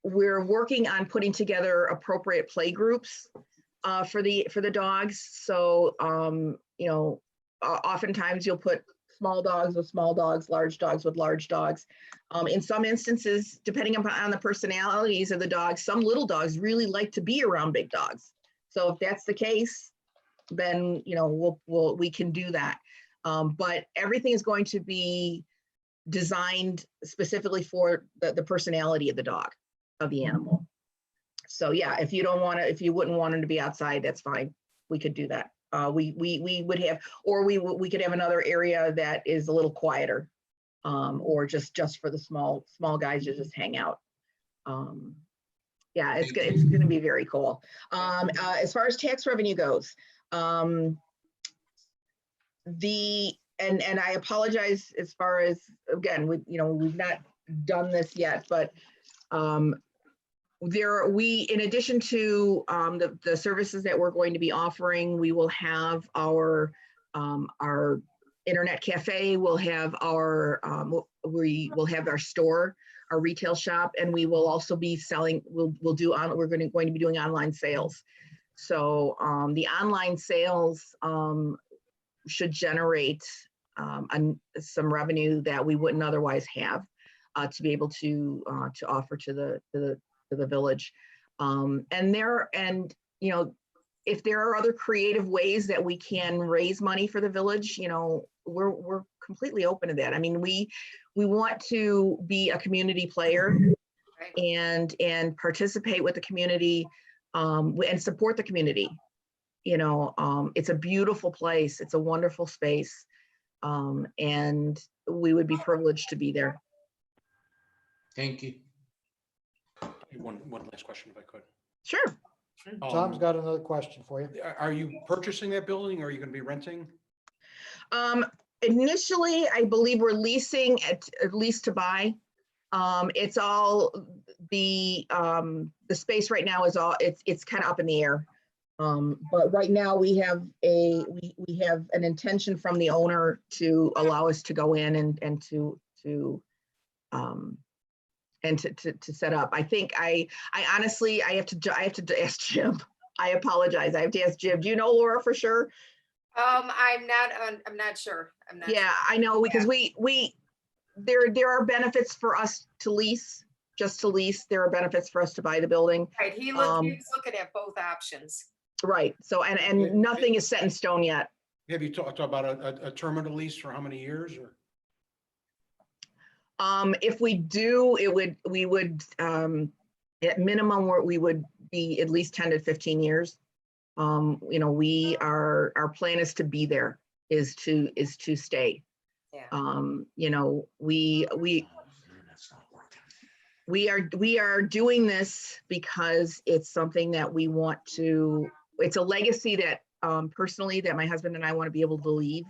we're working on putting together appropriate play groups for the dogs. So, oftentimes you'll put small dogs with small dogs, large dogs with large dogs. In some instances, depending on the personalities of the dogs, some little dogs really like to be around big dogs. So if that's the case, then we can do that. But everything is going to be designed specifically for the personality of the dog, of the animal. So yeah, if you wouldn't want them to be outside, that's fine. We could do that. We would have, or we could have another area that is a little quieter, or just for the small guys to just hang out. Yeah, it's going to be very cool. As far as tax revenue goes, and I apologize as far as, again, we've not done this yet, but in addition to the services that we're going to be offering, we will have our internet cafe, we'll have we will have our store, our retail shop, and we will also be selling, we're going to be doing online sales. So the online sales should generate some revenue that we wouldn't otherwise have to be able to offer to the village. If there are other creative ways that we can raise money for the village, we're completely open to that. I mean, we want to be a community player and participate with the community and support the community. It's a beautiful place. It's a wonderful space. And we would be privileged to be there. Thank you. One last question, if I could. Sure. Tom's got another question for you. Are you purchasing that building, or are you going to be renting? Initially, I believe we're leasing at lease to buy. It's all the space right now is all it's kind of up in the air. But right now we have an intention from the owner to allow us to go in and to set up. I think I honestly, I have to ask Jim. I apologize. I have to ask Jim. Do you know Laura for sure? I'm not sure. Yeah, I know, because there are benefits for us to lease, just to lease. There are benefits for us to buy the building. Right, he was looking at both options. Right. So, and nothing is set in stone yet. Have you talked about a terminal lease for how many years, or? If we do, we would at minimum we would be at least 10 to 15 years. Our plan is to be there, is to stay. Yeah. We are doing this because it's something that we want to, it's a legacy that personally that my husband and I want to be able to leave.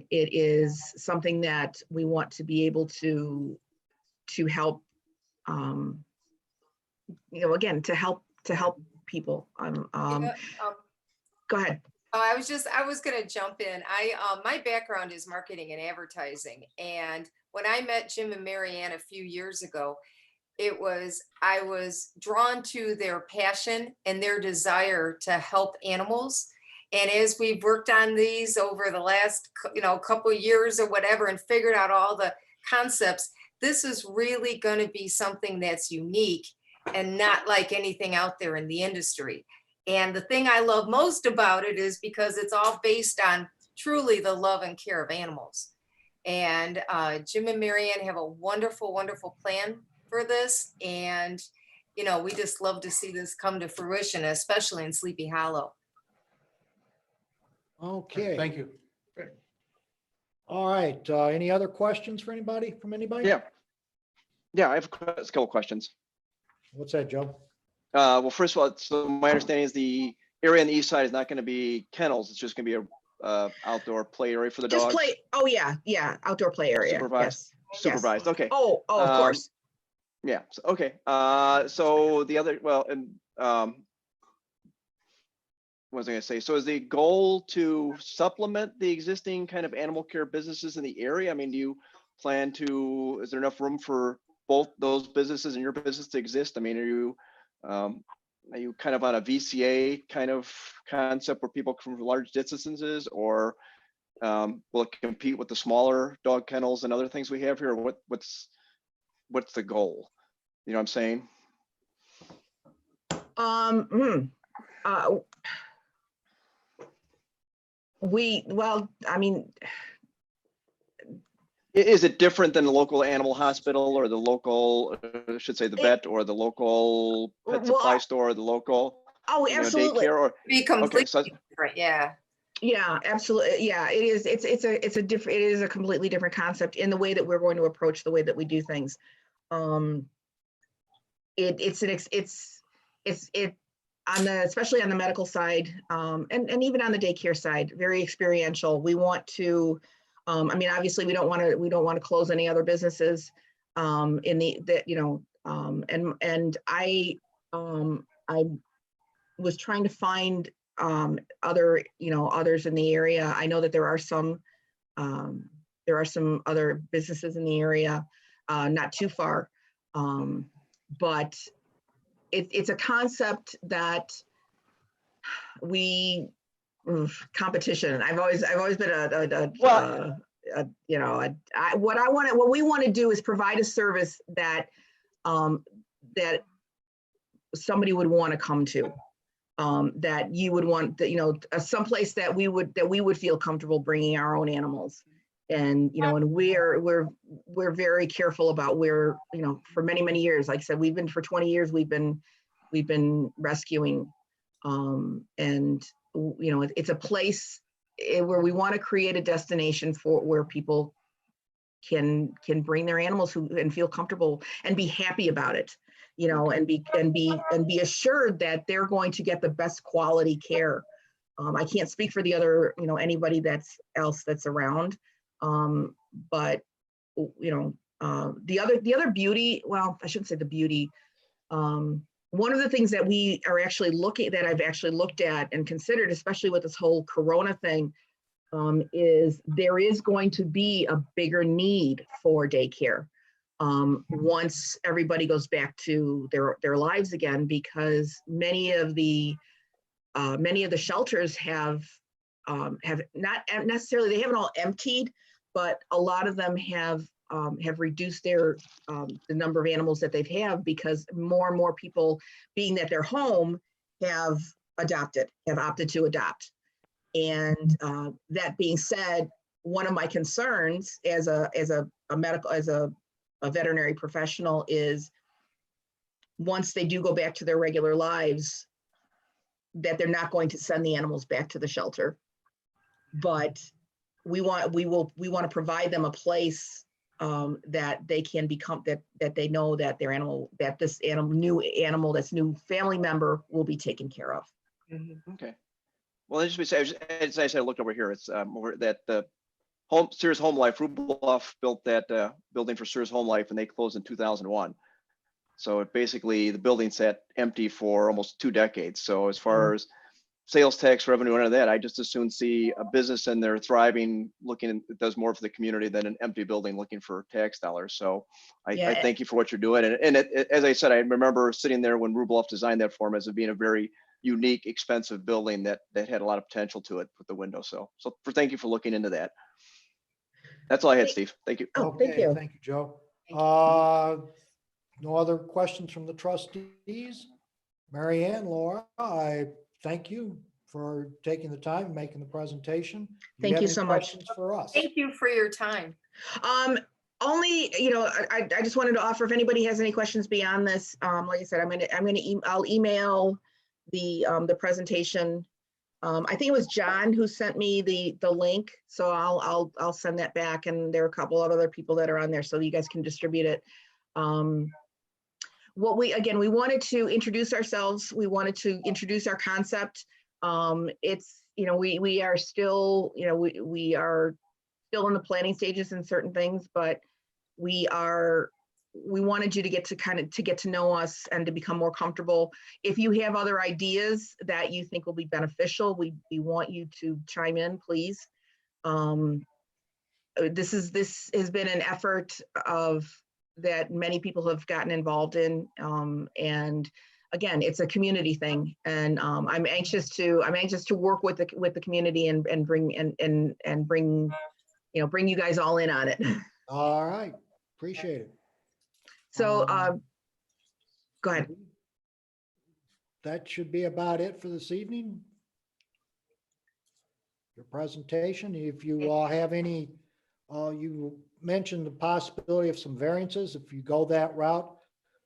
It is something that we want to be able to help, again, to help people. Go ahead. I was going to jump in. My background is marketing and advertising. And when I met Jim and Marianne a few years ago, I was drawn to their passion and their desire to help animals. And as we've worked on these over the last, couple of years or whatever, and figured out all the concepts, this is really going to be something that's unique and not like anything out there in the industry. And the thing I love most about it is because it's all based on truly the love and care of animals. And Jim and Marianne have a wonderful, wonderful plan for this. And, we just love to see this come to fruition, especially in Sleepy Hollow. Okay. Thank you. All right. Any other questions for anybody, from anybody? Yeah. Yeah, I have a couple questions. What's that, Joe? Well, first of all, so my understanding is the area on the east side is not going to be kennels. It's just going to be a outdoor play area for the Just dogs. play, oh, yeah, outdoor play area. Supervised. Yes. Supervised. Okay. Oh, of Um, course. Yeah. So, okay. So the other, well, and what was I going to say? So is the goal to supplement the existing kind of animal care businesses in the area? I mean, do you plan to? Is there enough room for both those businesses and your business to exist? I mean, are you kind of on a VCA kind of concept where people come from large distances, or will it compete with the smaller dog kennels and other things we have here? What's the goal? You know what I'm saying? Well, I mean, Is it different than the local animal hospital or the local, I should say the vet or the local pet supply store or the local? oh, absolutely. Daycare or, Be okay, completely so different, yeah. Yeah, absolutely. Yeah, it is. It's a different, it is a completely different concept in the way that we're going to approach the way that we do things. It's on the, especially on the medical side, and even on the daycare side, very experiential. We want to, I mean, obviously we don't want to close any other businesses, in the you know, and I was trying to find other, others in the area. I know that there are some other businesses in the area, not too far, but it's a concept that competition. I've always been what we want to do is provide a service that that somebody would want to come to. That you would want, that, someplace that we would feel comfortable bringing our own animals. And, and we're very careful about where, for many, many years, like I said, for 20 years, we've been rescuing. And, it's a place where we want to create a destination for where people can bring their animals and feel comfortable and be happy about it. And be assured that they're going to get the best quality care. I can't speak for the other, anybody else that's around. But the other beauty, well, I shouldn't say the beauty. One of the things that I've actually looked at and considered, especially with this whole Corona thing, is there is going to be a bigger need for daycare. Once everybody goes back to their lives again, because many of the shelters have not necessarily, they haven't all emptied, but a lot of them have reduced the number of animals that they've have, because more and more people, being that they're home, have opted to adopt. And that being said, one of my concerns as a veterinary professional is, once they do go back to their regular lives, that they're not going to send the animals back to the shelter. But we want to provide them a place that they can become, that they know that this new family member will be taken care of. okay. Well, as I said, I looked over here. It's more that the Sears Home Life, Rubloff built that building for Sears Home Life, and they closed in 2001. So basically the building sat empty for almost 2 decades. So as far as sales tax revenue and that, I just as soon see a business in there thriving, it does more for the community than an empty building looking for tax dollars. So I thank you for what you're doing. And as I said, I remember sitting there when Rubloff designed that for him as it being a very unique, expensive building that had a lot of potential to it with the window. So thank you for looking into that. That's all I had, Steve. Thank you. Oh, thank you. Thank you, Joe. No other questions from the trustees? Mary Ann, Laura, I thank you for taking the time and making the presentation. Thank you so much. Questions for us? Thank you for your time. Only, I just wanted to offer, if anybody has any questions beyond this, like I said, I'll email the presentation I think it was John who sent me the link, so I'll send that back, and there are a couple of other people that are on there, so you guys can distribute it. What we wanted to introduce ourselves. We wanted to introduce our concept. It's, we are still, we are still in the planning stages in certain things, but we wanted you to get to know us and to become more comfortable. If you have other ideas that you think will be beneficial, we want you to chime in, please. This has been an effort that many people have gotten involved in. And again, it's a community thing. And I'm anxious to work with the community and bring bring you guys all in on it. All right, appreciate it. So go ahead. That should be about it for this evening. Your presentation, if you all have any, you mentioned the possibility of some variances. If you go that route,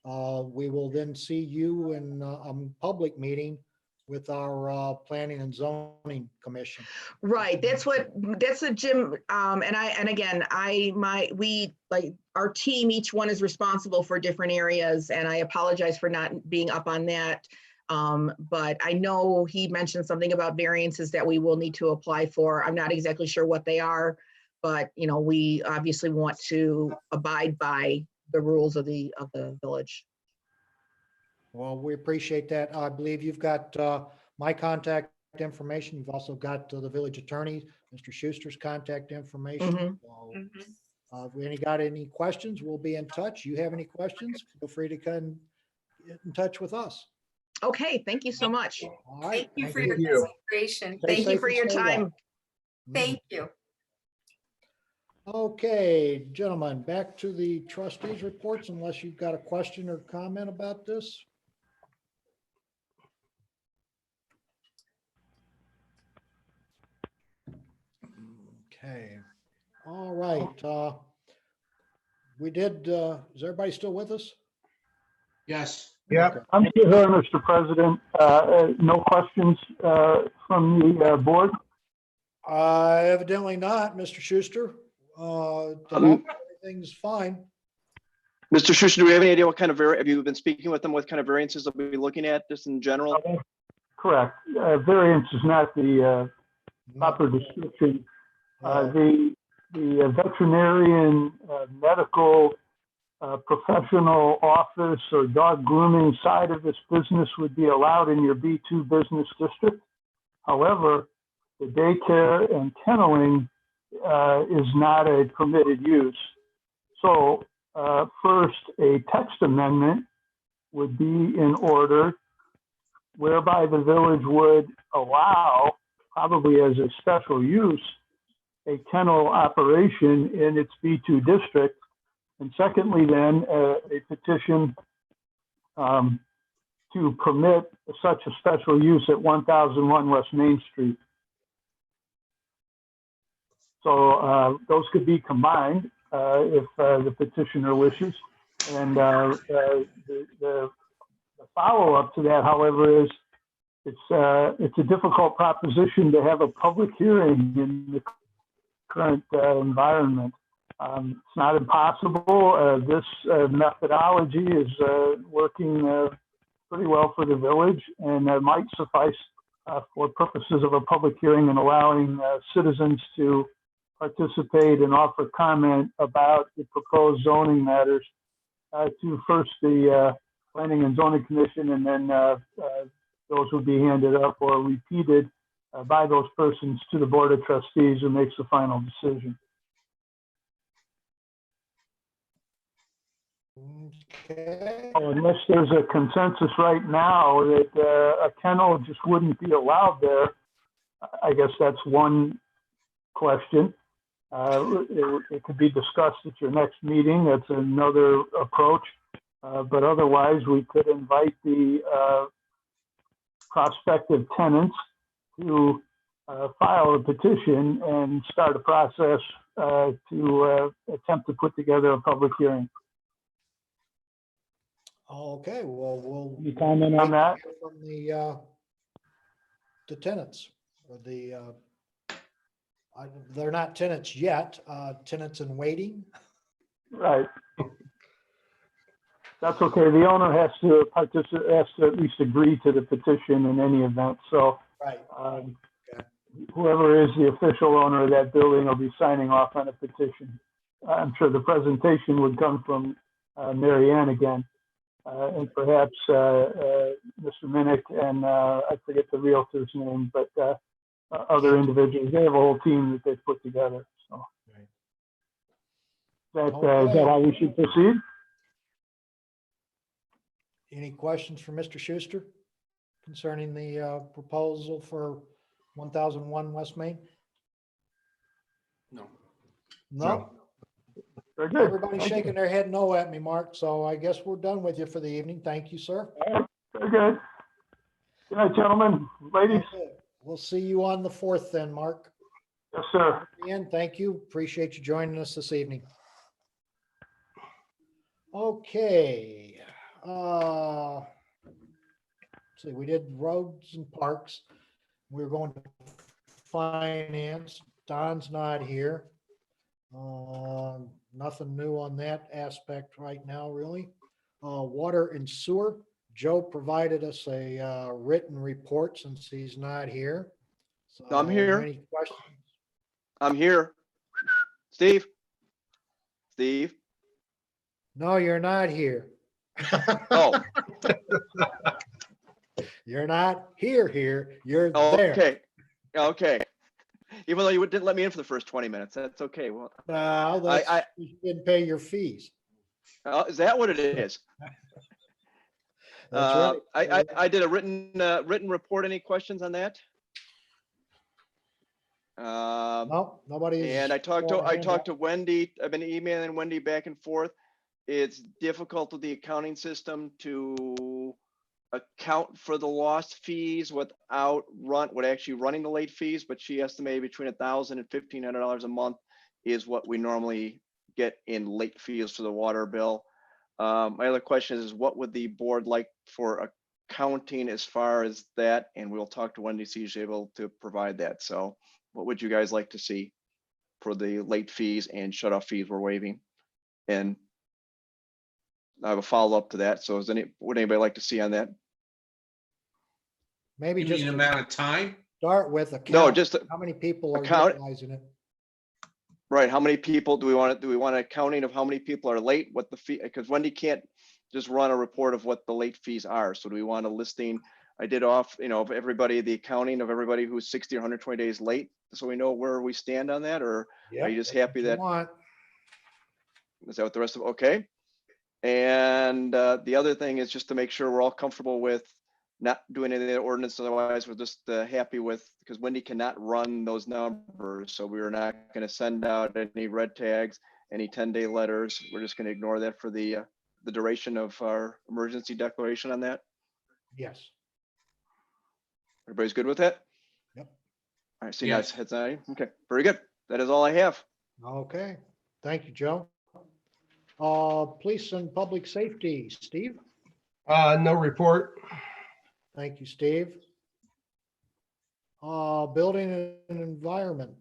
we will then see you in a public meeting with our Planning and Zoning Commission. Right, that's what Jim, our team, each one is responsible for different areas, and I apologize for not being up on that. But I know he mentioned something about variances that we will need to apply for. I'm not exactly sure what they are, but we obviously want to abide by the rules of the village. Well, we appreciate that. I believe you've got my contact information. You've also got the village attorney, Mr. Schuster's contact information. So, if we got any questions, we'll be in touch. You have any questions, feel free to come get in touch with us. Okay, thank you so much. All right. Thank you for you. your consideration. Stay Thank you safe for and your stay well. time. Thank you. Okay, gentlemen, back to the trustees reports, unless you've got a question or comment about this. Okay, all right. We did, is everybody still with us? Yes. Yep. I'm still here, Mr. President. No questions from the board? Evidently not, Mr. Schuster. Everything's fine. Mr. Schuster, do we have any idea what kind of, have you been speaking with them? What kind of variances they'll be looking at just in general? Correct. Variance is not the proper description. The veterinarian medical professional office or dog grooming side of this business would be allowed in your B2 business district. However, the daycare and kenneling is not a permitted use. So first, a text amendment would be in order whereby the village would allow, probably as a special use, a kennel operation in its B2 district. And secondly, then a petition to permit such a special use at 1001 West Main Street. So those could be combined if the petitioner wishes. And the follow-up to that, however, is it's a difficult proposition to have a public hearing in the current environment. It's not impossible. This methodology is working pretty well for the village, and might suffice for purposes of a public hearing and allowing citizens to participate and offer comment about the proposed zoning matters to first the Planning and Zoning Commission, and then those would be handed up or repeated by those persons to the Board of Trustees, who makes the final decision. Okay. Unless there's a consensus right now that a kennel just wouldn't be allowed there, I guess that's one question. It could be discussed at your next meeting. That's another approach. But otherwise, we could invite the prospective tenants to file a petition and start a process to attempt to put together a public hearing. Okay, well, we'll. Any comment on that? From the tenants. or they're not tenants yet, tenants in waiting. Right. That's okay. The owner has to participate, has to at least agree to the petition in any event. So Right. whoever is the official owner of that building will be signing off on a petition. I'm sure the presentation would come from Mary Ann again, and perhaps Mr. Minnick and I forget the realtor's name, but other individuals. They have a whole team that they've put together. So is that how we should proceed? Any questions for Mr. Schuster concerning the proposal for 1001 West Main? No. No? Very good. Everybody's Thank you. shaking their head no at me, Mark, so I guess we're done with you for the evening. Thank you, sir. Very good. Good night, gentlemen, ladies. Okay. We'll see you on the 4th then, Mark. Yes, sir. Ian, thank you. Appreciate you joining us this evening. Okay. Let's see, we did roads and parks. We're going to finance. Don's not here. Nothing new on that aspect right now, really. Water and sewer. Joe provided us a written report since he's not here. So I'm here. Any questions? I'm here. Steve? Steve? No, you're not here. Oh, You're not here. You're there. okay. Okay. Even though you didn't let me in for the first 20 minutes, that's okay. Well, That's, you didn't pay your fees. is that what it is? That's right. I did a written report. Any questions on that? No, nobody's. And I talked to Wendy. I've been emailing Wendy back and forth. It's difficult with the accounting system to account for the lost fees without actually running the late fees, but she estimated between $1,000 and $1,500 a month is what we normally get in late fees for the water bill. My other question is what would the board like for accounting as far as that? And we'll talk to Wendy, see if she's able to provide that. So what would you guys like to see for the late fees and shut off fees we're waiving? And I have a follow up to that. So would anybody like to see on that? Maybe You just mean amount of time? start with a No, count. just How many people are account- utilizing it? right. How many people do we want an accounting of how many people are late? What the fee, because Wendy can't just run a report of what the late fees are. So do we want a listing? I did of everybody, the accounting of everybody who's 60 or 120 days late. So we know where we stand on that, or are you just happy that? Is that what the rest of, okay. And the other thing is just to make sure we're all comfortable with not doing any of the ordinance. Otherwise, we're just happy with, because Wendy cannot run those numbers. So we are not going to send out any red tags, any 10-day letters. We're just going to ignore that for the duration of our emergency declaration on that. Yes. Everybody's good with that? Yep. All right, see, Yes. heads nodding. Okay, very good. That is all I have. Okay. Thank you, Joe. Police and public safety, Steve. No report. Thank you, Steve. Building and environment,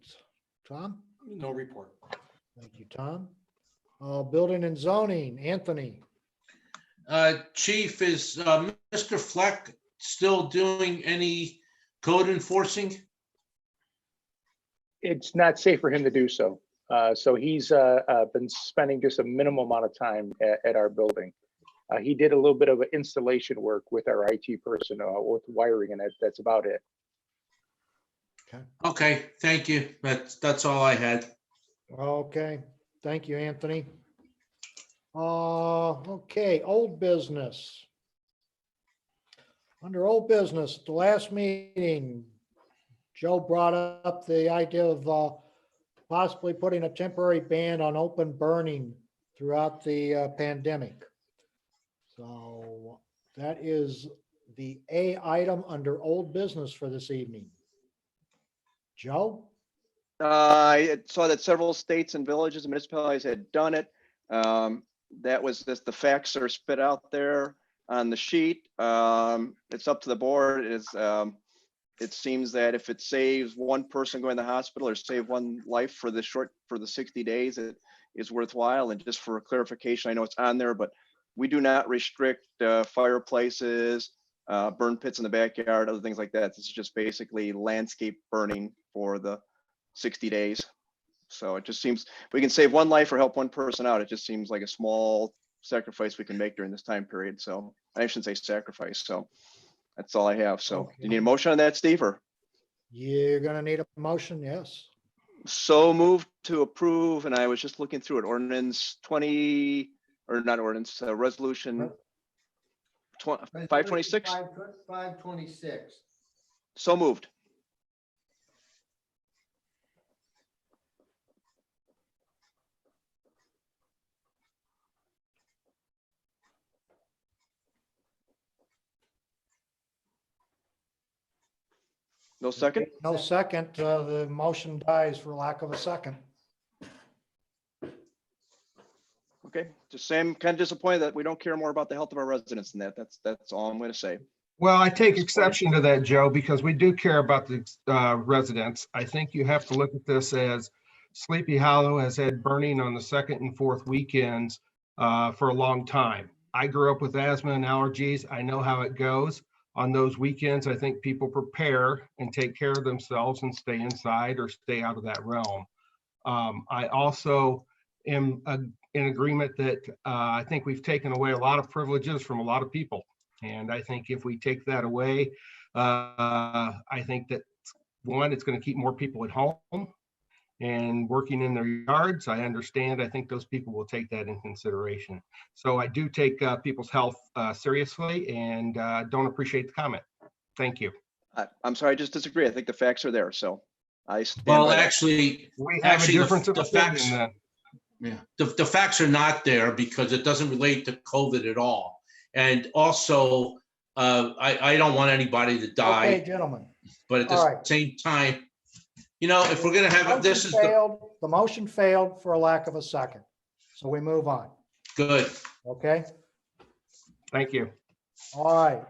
Tom. No report. Thank you, Tom. Building and zoning, Anthony. Chief, is Mr. Fleck still doing any code enforcing? It's not safe for him to do so. So he's been spending just a minimal amount of time at our building. He did a little bit of installation work with our IT person with wiring, and that's about it. Okay, thank you. That's all I had. Okay, thank you, Anthony. Okay, old business. Under old business, the last meeting, Joe brought up the idea of possibly putting a temporary ban on open burning throughout the pandemic. So that is the A item under old business for this evening. Joe? I saw that several states and villages and municipalities had done it. That was just the facts are spit out there on the sheet. It's up to the board. it seems that if it saves one person going to the hospital or save one life for the 60 days, it is worthwhile. And just for clarification, I know it's on there, but we do not restrict fireplaces, burn pits in the backyard, other things like that. This is just basically landscape burning for the 60 days. So it just seems we can save one life or help one person out. It just seems like a small sacrifice we can make during this time period. So I shouldn't say sacrifice. So that's all I have. So Okay. do you need a motion on that, Steve? Or You're gonna need a motion, yes. so moved to approve? And I was just looking through it. Ordinance 20, or not ordinance, resolution 526. 526. So moved. No second? No second, the motion dies for lack of a second. Okay, just same kind of disappointed that we don't care more about the health of our residents than that. That's all I'm going to say. Well, I take exception to that, Joe, because we do care about the residents. I think you have to look at this as Sleepy Hollow has had burning on the second and fourth weekends for a long time. I grew up with asthma and allergies. I know how it goes. On those weekends, I think people prepare and take care of themselves and stay inside or stay out of that realm. I also am in agreement that I think we've taken away a lot of privileges from a lot of people. And I think if we take that away, I think that one, it's going to keep more people at home and working in their yards. I understand. I think those people will take that in consideration. So I do take people's health seriously and don't appreciate the comment. Thank you. I'm sorry, I just disagree. I think the facts are there. So I stand Well, by that. actually, We have a difference of the opinion facts, then. yeah, the facts are not there because it doesn't relate to COVID at all. And also, I don't want anybody to die, Okay, gentlemen. but at All the right. same time, you know, if we're gonna have it, this is The motion failed for a lack of a second. So we move on, good. okay? Thank you. All right.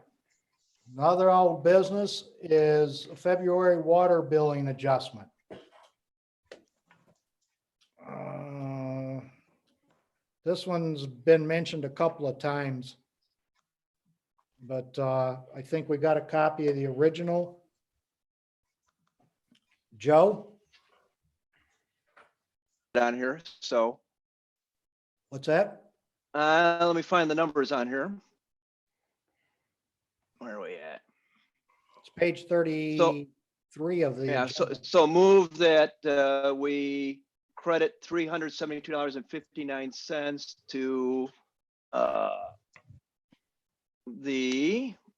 Another old business is a February water billing adjustment. This one's been mentioned a couple of times, but I think we got a copy of the original. Joe, Down here. So what's that? let me find the numbers on here. Where are we at? It's page 33 of the. Yeah, agenda. so move that we credit $372.59 to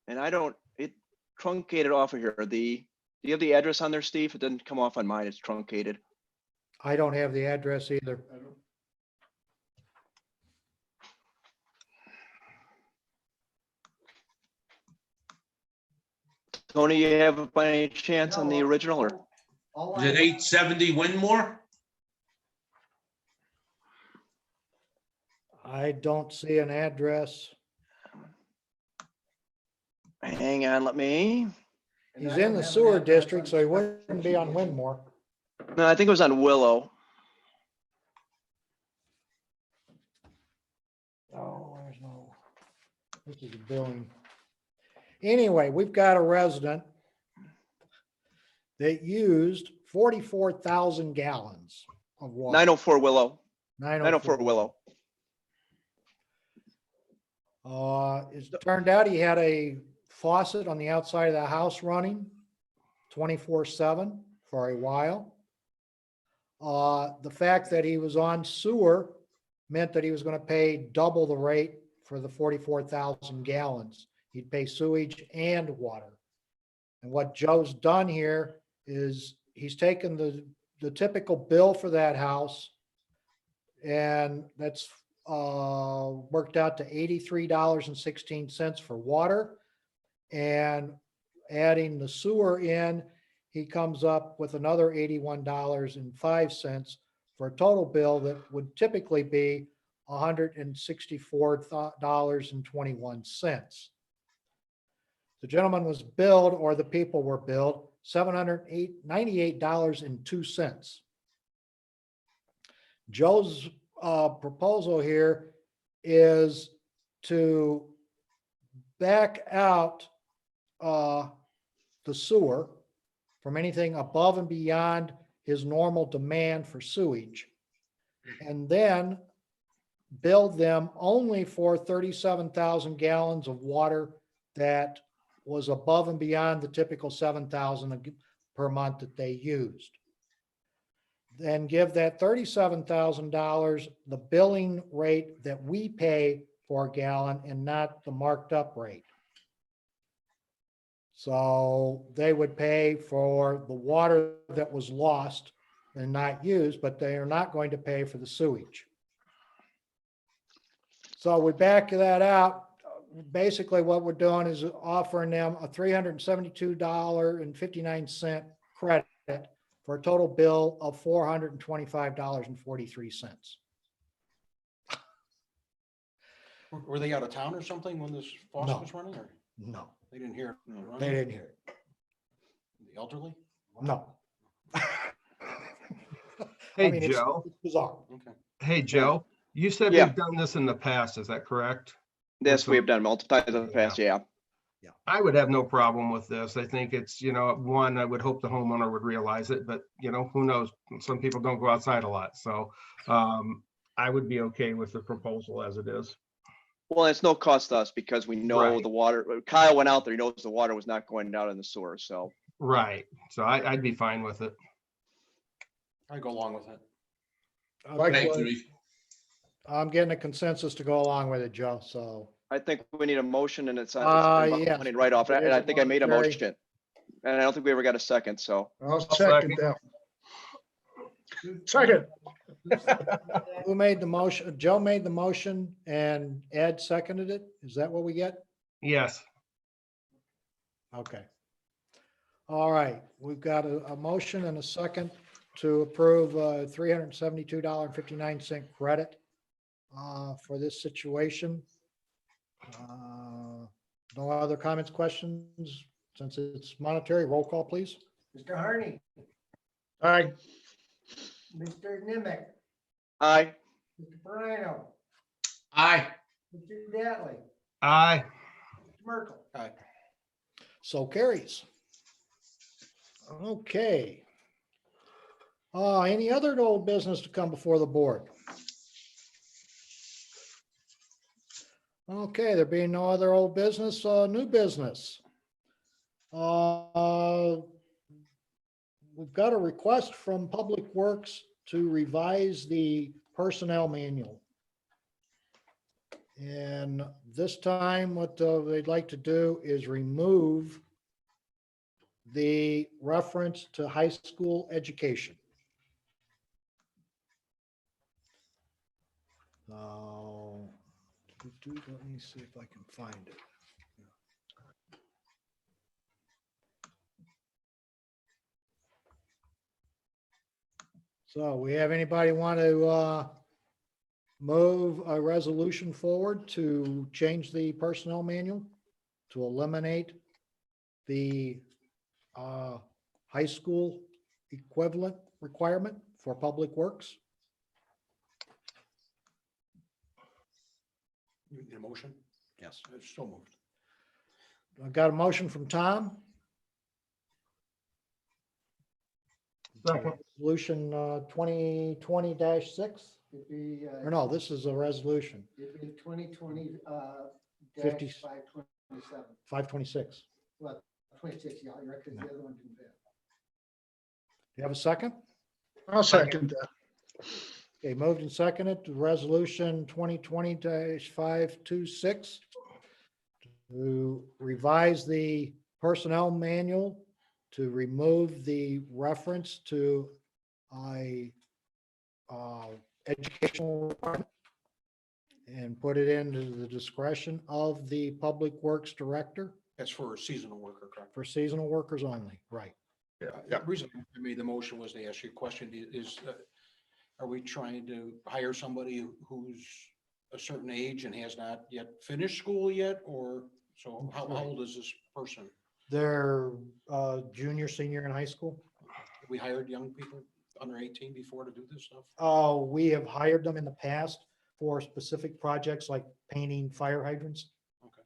and I don't, it truncated off of here. Do you have the address on there, Steve? It didn't come off on mine. It's truncated. I don't have the address either. Tony, you have it by any chance on the original or? Is it 870 Winmore? I don't see an address. Hang on, let me. He's in the sewer district, so he wouldn't be on Winmore. No, I think it was on Willow. Oh, there's no, this is a billing. Anyway, we've got a resident that used 44,000 gallons of water. 904 Willow. 904 Willow. It turned out he had a faucet on the outside of the house running 24/7 for a while. The fact that he was on sewer meant that he was going to pay double the rate for the 44,000 gallons. He'd pay sewage and water. And what Joe's done here is he's taken the typical bill for that house, and that's worked out to $83.16 for water. And adding the sewer in, he comes up with another $81.05 for a total bill that would typically be $164.21. The gentleman was billed, or the people were billed, $798.02. Joe's proposal here is to back out the sewer from anything above and beyond his normal demand for sewage, and then build them only for 37,000 gallons of water that was above and beyond the typical 7,000 per month that they used. Then give that $37,000 the billing rate that we pay for a gallon and not the marked up rate. So they would pay for the water that was lost and not used, but they are not going to pay for the sewage. So we back that out. Basically what we're doing is offering them a $372.59 credit for a total bill of $425.43. Were they out of town or something when this faucet was running, or No, they didn't hear? it they running? didn't hear it. The elderly? No. Hey, I mean, it's Joe. bizarre. Okay. Hey, Joe, you said Yeah. we've done this in the past, is that correct? Yes, With we have done multiple times in the past, yeah. I would have no problem with this. I think it's, one, I would hope the homeowner would realize it, but who knows? Some people don't go outside a lot, so I would be okay with the proposal as it is. Well, it's no cost to us because we know Right. the water, Kyle went out there, he knows the water was not going down in the sewer, so. Right, so I'd be fine with it. I go along with it. Thank you. I'm getting a consensus to go along with it, Joe, so. I think we need a motion and it's Yes. money right off, and There's I a think I made a motion, motion. And I don't think we ever got a second, so. I'll second. second that. Second. Who made the motion? Joe made the motion and Ed seconded it? Is that what we get? Yes, Okay. All right, we've got a motion and a second to approve $372.59 credit for this situation. No other comments, questions? Since it's monetary, roll call, please. Mr. Harney, Aye. Mr. Nimitz, Aye. Mr. Moreno, Aye. Mr. Dattley, aye. Mr. Merkel. Aye. So carries. Okay. Any other old business to come before the board? Okay, there being no other old business, new business. We've got a request from Public Works to revise the personnel manual. And this time what they'd like to do is remove the reference to high school education. Let me see if I can find it. So we have anybody want to move a resolution forward to change the personnel manual to eliminate the high school equivalent requirement for Public Works? You need a motion? Yes. It's so moved. I've got a motion from Tom. Second. Resolution 2020-6, It'd be, or no, this is a resolution, it'd be 2020, 50 dash 527. 526. Well, 26, yeah, you're right, 'cause the other one didn't fit. You have a second? I'll second that. Okay, moved and seconded to resolution 2020-526 to revise the personnel manual to remove the reference to a educational requirement and put it into the discretion of the Public Works Director That's for a seasonal worker, correct? for seasonal workers only, right? The reason I made the motion was to ask you a question is, are we trying to hire somebody who's a certain age and has not yet finished school yet, or, so how old is this person? They're junior, senior in high school. We hired young people under 18 before to do this stuff? We have hired them in the past for specific projects like painting fire hydrants. Okay.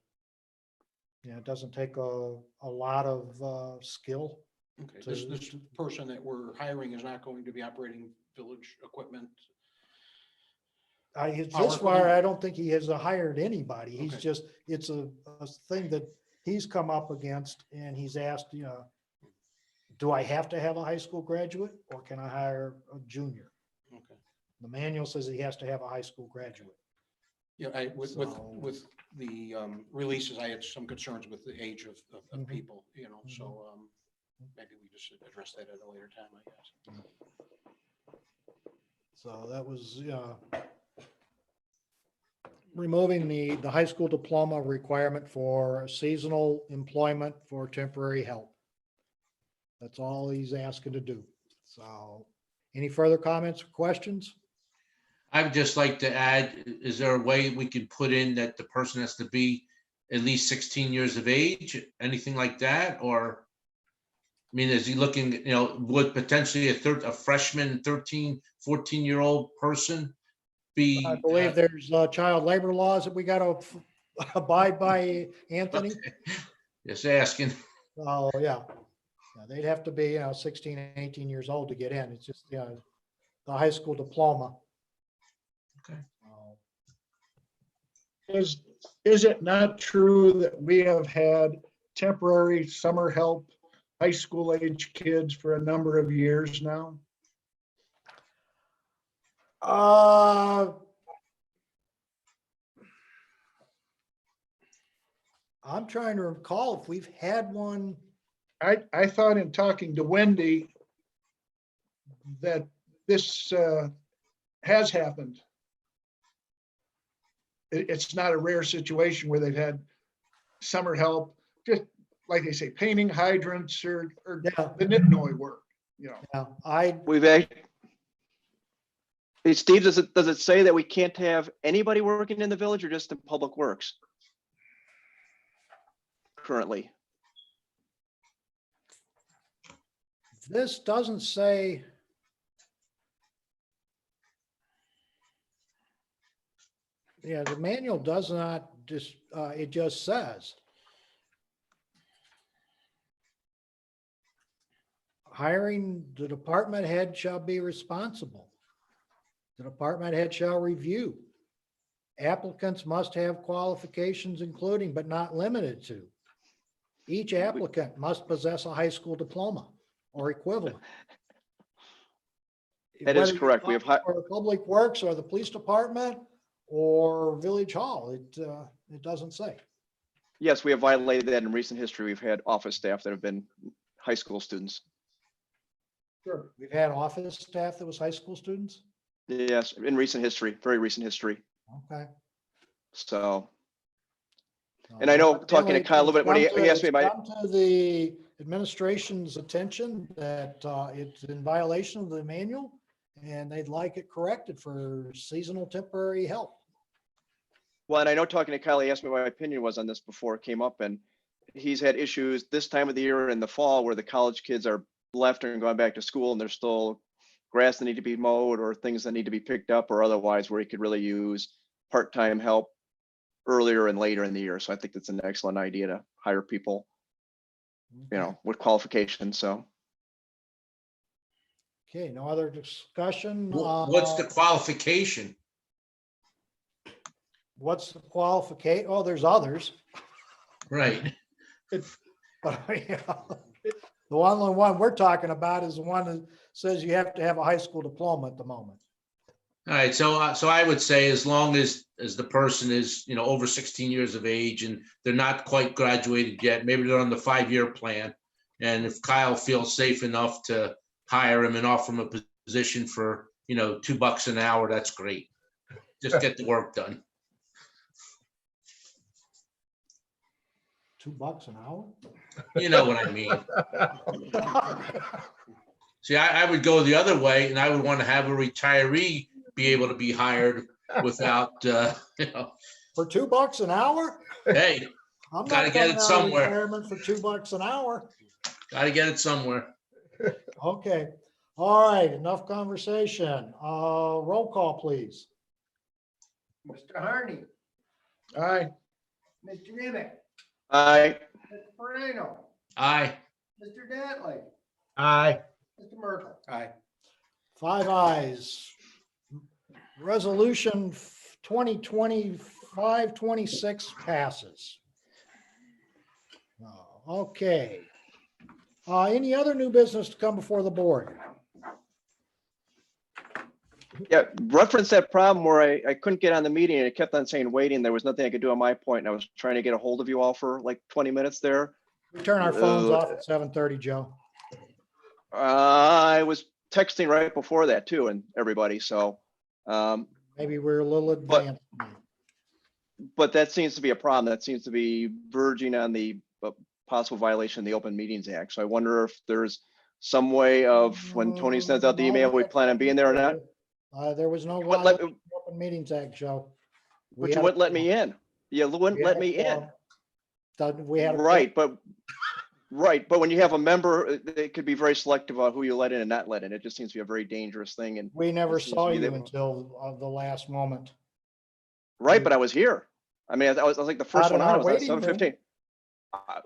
Yeah, it doesn't take a lot of skill. Okay, this person that we're hiring is not going to be operating village equipment? This far, I don't think he has hired anybody. He's Okay. just, it's a thing that he's come up against and he's asked, do I have to have a high school graduate or can I hire a junior? Okay. The manual says he has to have a high school graduate. Yeah, with the releases, I had some concerns with the age of Mhm. people, so maybe we just should address that at a later time, I guess. So that was, removing the high school diploma requirement for seasonal employment for temporary help. That's all he's asking to do. So any further comments or questions? I would just like to add, is there a way we can put in that the person has to be at least 16 years of age, anything like that? Or, I mean, is he looking, would potentially a freshman, 13, 14-year-old person be? I believe there's child labor laws that we got to abide by, Anthony. Just asking. Oh, yeah. They'd have to be, 16, 18 years old to get in. It's just, the high school diploma. Okay. Is it not true that we have had temporary summer help, high school age kids for a number of years now? I'm trying to recall if we've had one. I thought in talking to Wendy that this has happened. It's not a rare situation where they've had summer help, just like they say, painting hydrants or the Nipnoy work, Yeah, We've hey, Steve, does it say that we can't have anybody working in the village or just in public works? Currently, this doesn't say. Yeah, the manual does not just, it just says. Hiring, the department head shall be responsible. The department head shall review. Applicants must have qualifications including but not limited to. Each applicant must possess a high school diploma or equivalent. that is Whether correct. We you're have for Public Works or the police department or Village Hall, it doesn't say. yes, we have violated that in recent history. We've had office staff that have been high school students. Sure. We've had office staff that was high school students. Yes, in recent history, very recent history. Okay. So, and I know talking to Kyle a little bit when he asked me about. Come to the administration's attention that it's in violation of the manual and they'd like it corrected for seasonal temporary help. Well, and I know talking to Kyle, he asked me what my opinion was on this before it came up, and he's had issues this time of the year in the fall where the college kids are left and going back to school and there's still grass that need to be mowed or things that need to be picked up or otherwise where he could really use part-time help earlier and later in the year. So I think that's an excellent idea to hire people, with qualifications. So. Okay, no other discussion? What's the qualification? What's the qualification? Oh, there's others. Right. But the only one we're talking about is the one that says you have to have a high school diploma at the moment. All right, so I would say as long as the person is, over 16 years of age and they're not quite graduated yet, maybe they're on the 5-year plan. And if Kyle feels safe enough to hire him and offer him a position for, $2 an hour, that's great. Just get the work done. $2 an hour? You know what I mean? See, I would go the other way and I would want to have a retiree be able to be hired without, For $2 an hour? Hey, I'm Gotta not get coming it out of somewhere. retirement for $2 an hour. Gotta get it somewhere. Okay, all right, enough conversation. Roll call, please. Mr. Harney, Aye. Mr. Nimitz, I, Mr. Moreno, Aye. Mr. Dantley, Aye. Mr. Merkel. Aye. 5 ayes. Resolution 2025-26 passes. Okay. Any other new business to come before the board? yeah, reference that problem where I couldn't get on the meeting and it kept on saying waiting. There was nothing I could do on my point, and I was trying to get a hold of you all for like 20 minutes there. We turn our phones off at 7:30, Joe. I was texting right before that too, and everybody, so. Maybe we're a little advanced. But that seems to be a problem. That seems to be verging on the possible violation of the Open Meetings Act. So I wonder if there's some way of, when Tony sends out the email, we plan on being there or not? There was no What let- violation of the Open Meetings Act, Joe. We But you had a wouldn't let me in. You wouldn't we let had a me in. quorum. We had a Right, but when you have a member, it could be very selective on who you let in and not let in. It just seems to be a very dangerous thing. And We never it seems to saw be you that- until the last moment. Right, but I was here. I mean, I was like the first Not in one on. our I was at waiting room. 7:15.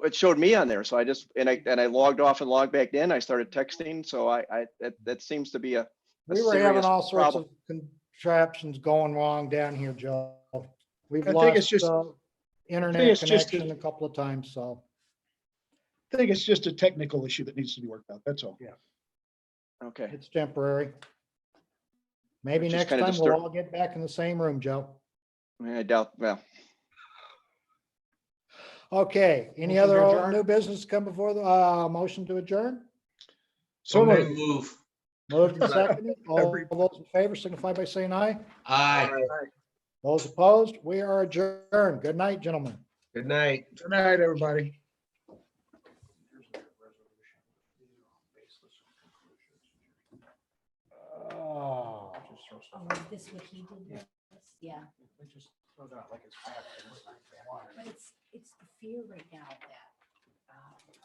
It showed me on there, so I just and I logged off and logged back in. I started texting, so that seems to be a We were having serious all sorts problem. of contraptions going wrong down here, Joe. We've I think it's lost just- internet it's just connection a couple of times, so. I think it's just a technical issue that needs to be worked out. That's all. Okay. It's temporary. Maybe Just next kinda time we'll all get back in the same room, Joe. I doubt. Well, Okay, any Motion to other adjourn? new business come before the, motion to adjourn? So I moved. move. Moved and seconded. All those in favor signify by saying aye. Aye. Those opposed, we are adjourned. Good night, gentlemen. Good night. Good night, everybody. Oh. Oh, is this what he did? with us? Yeah, but it's the fear right now that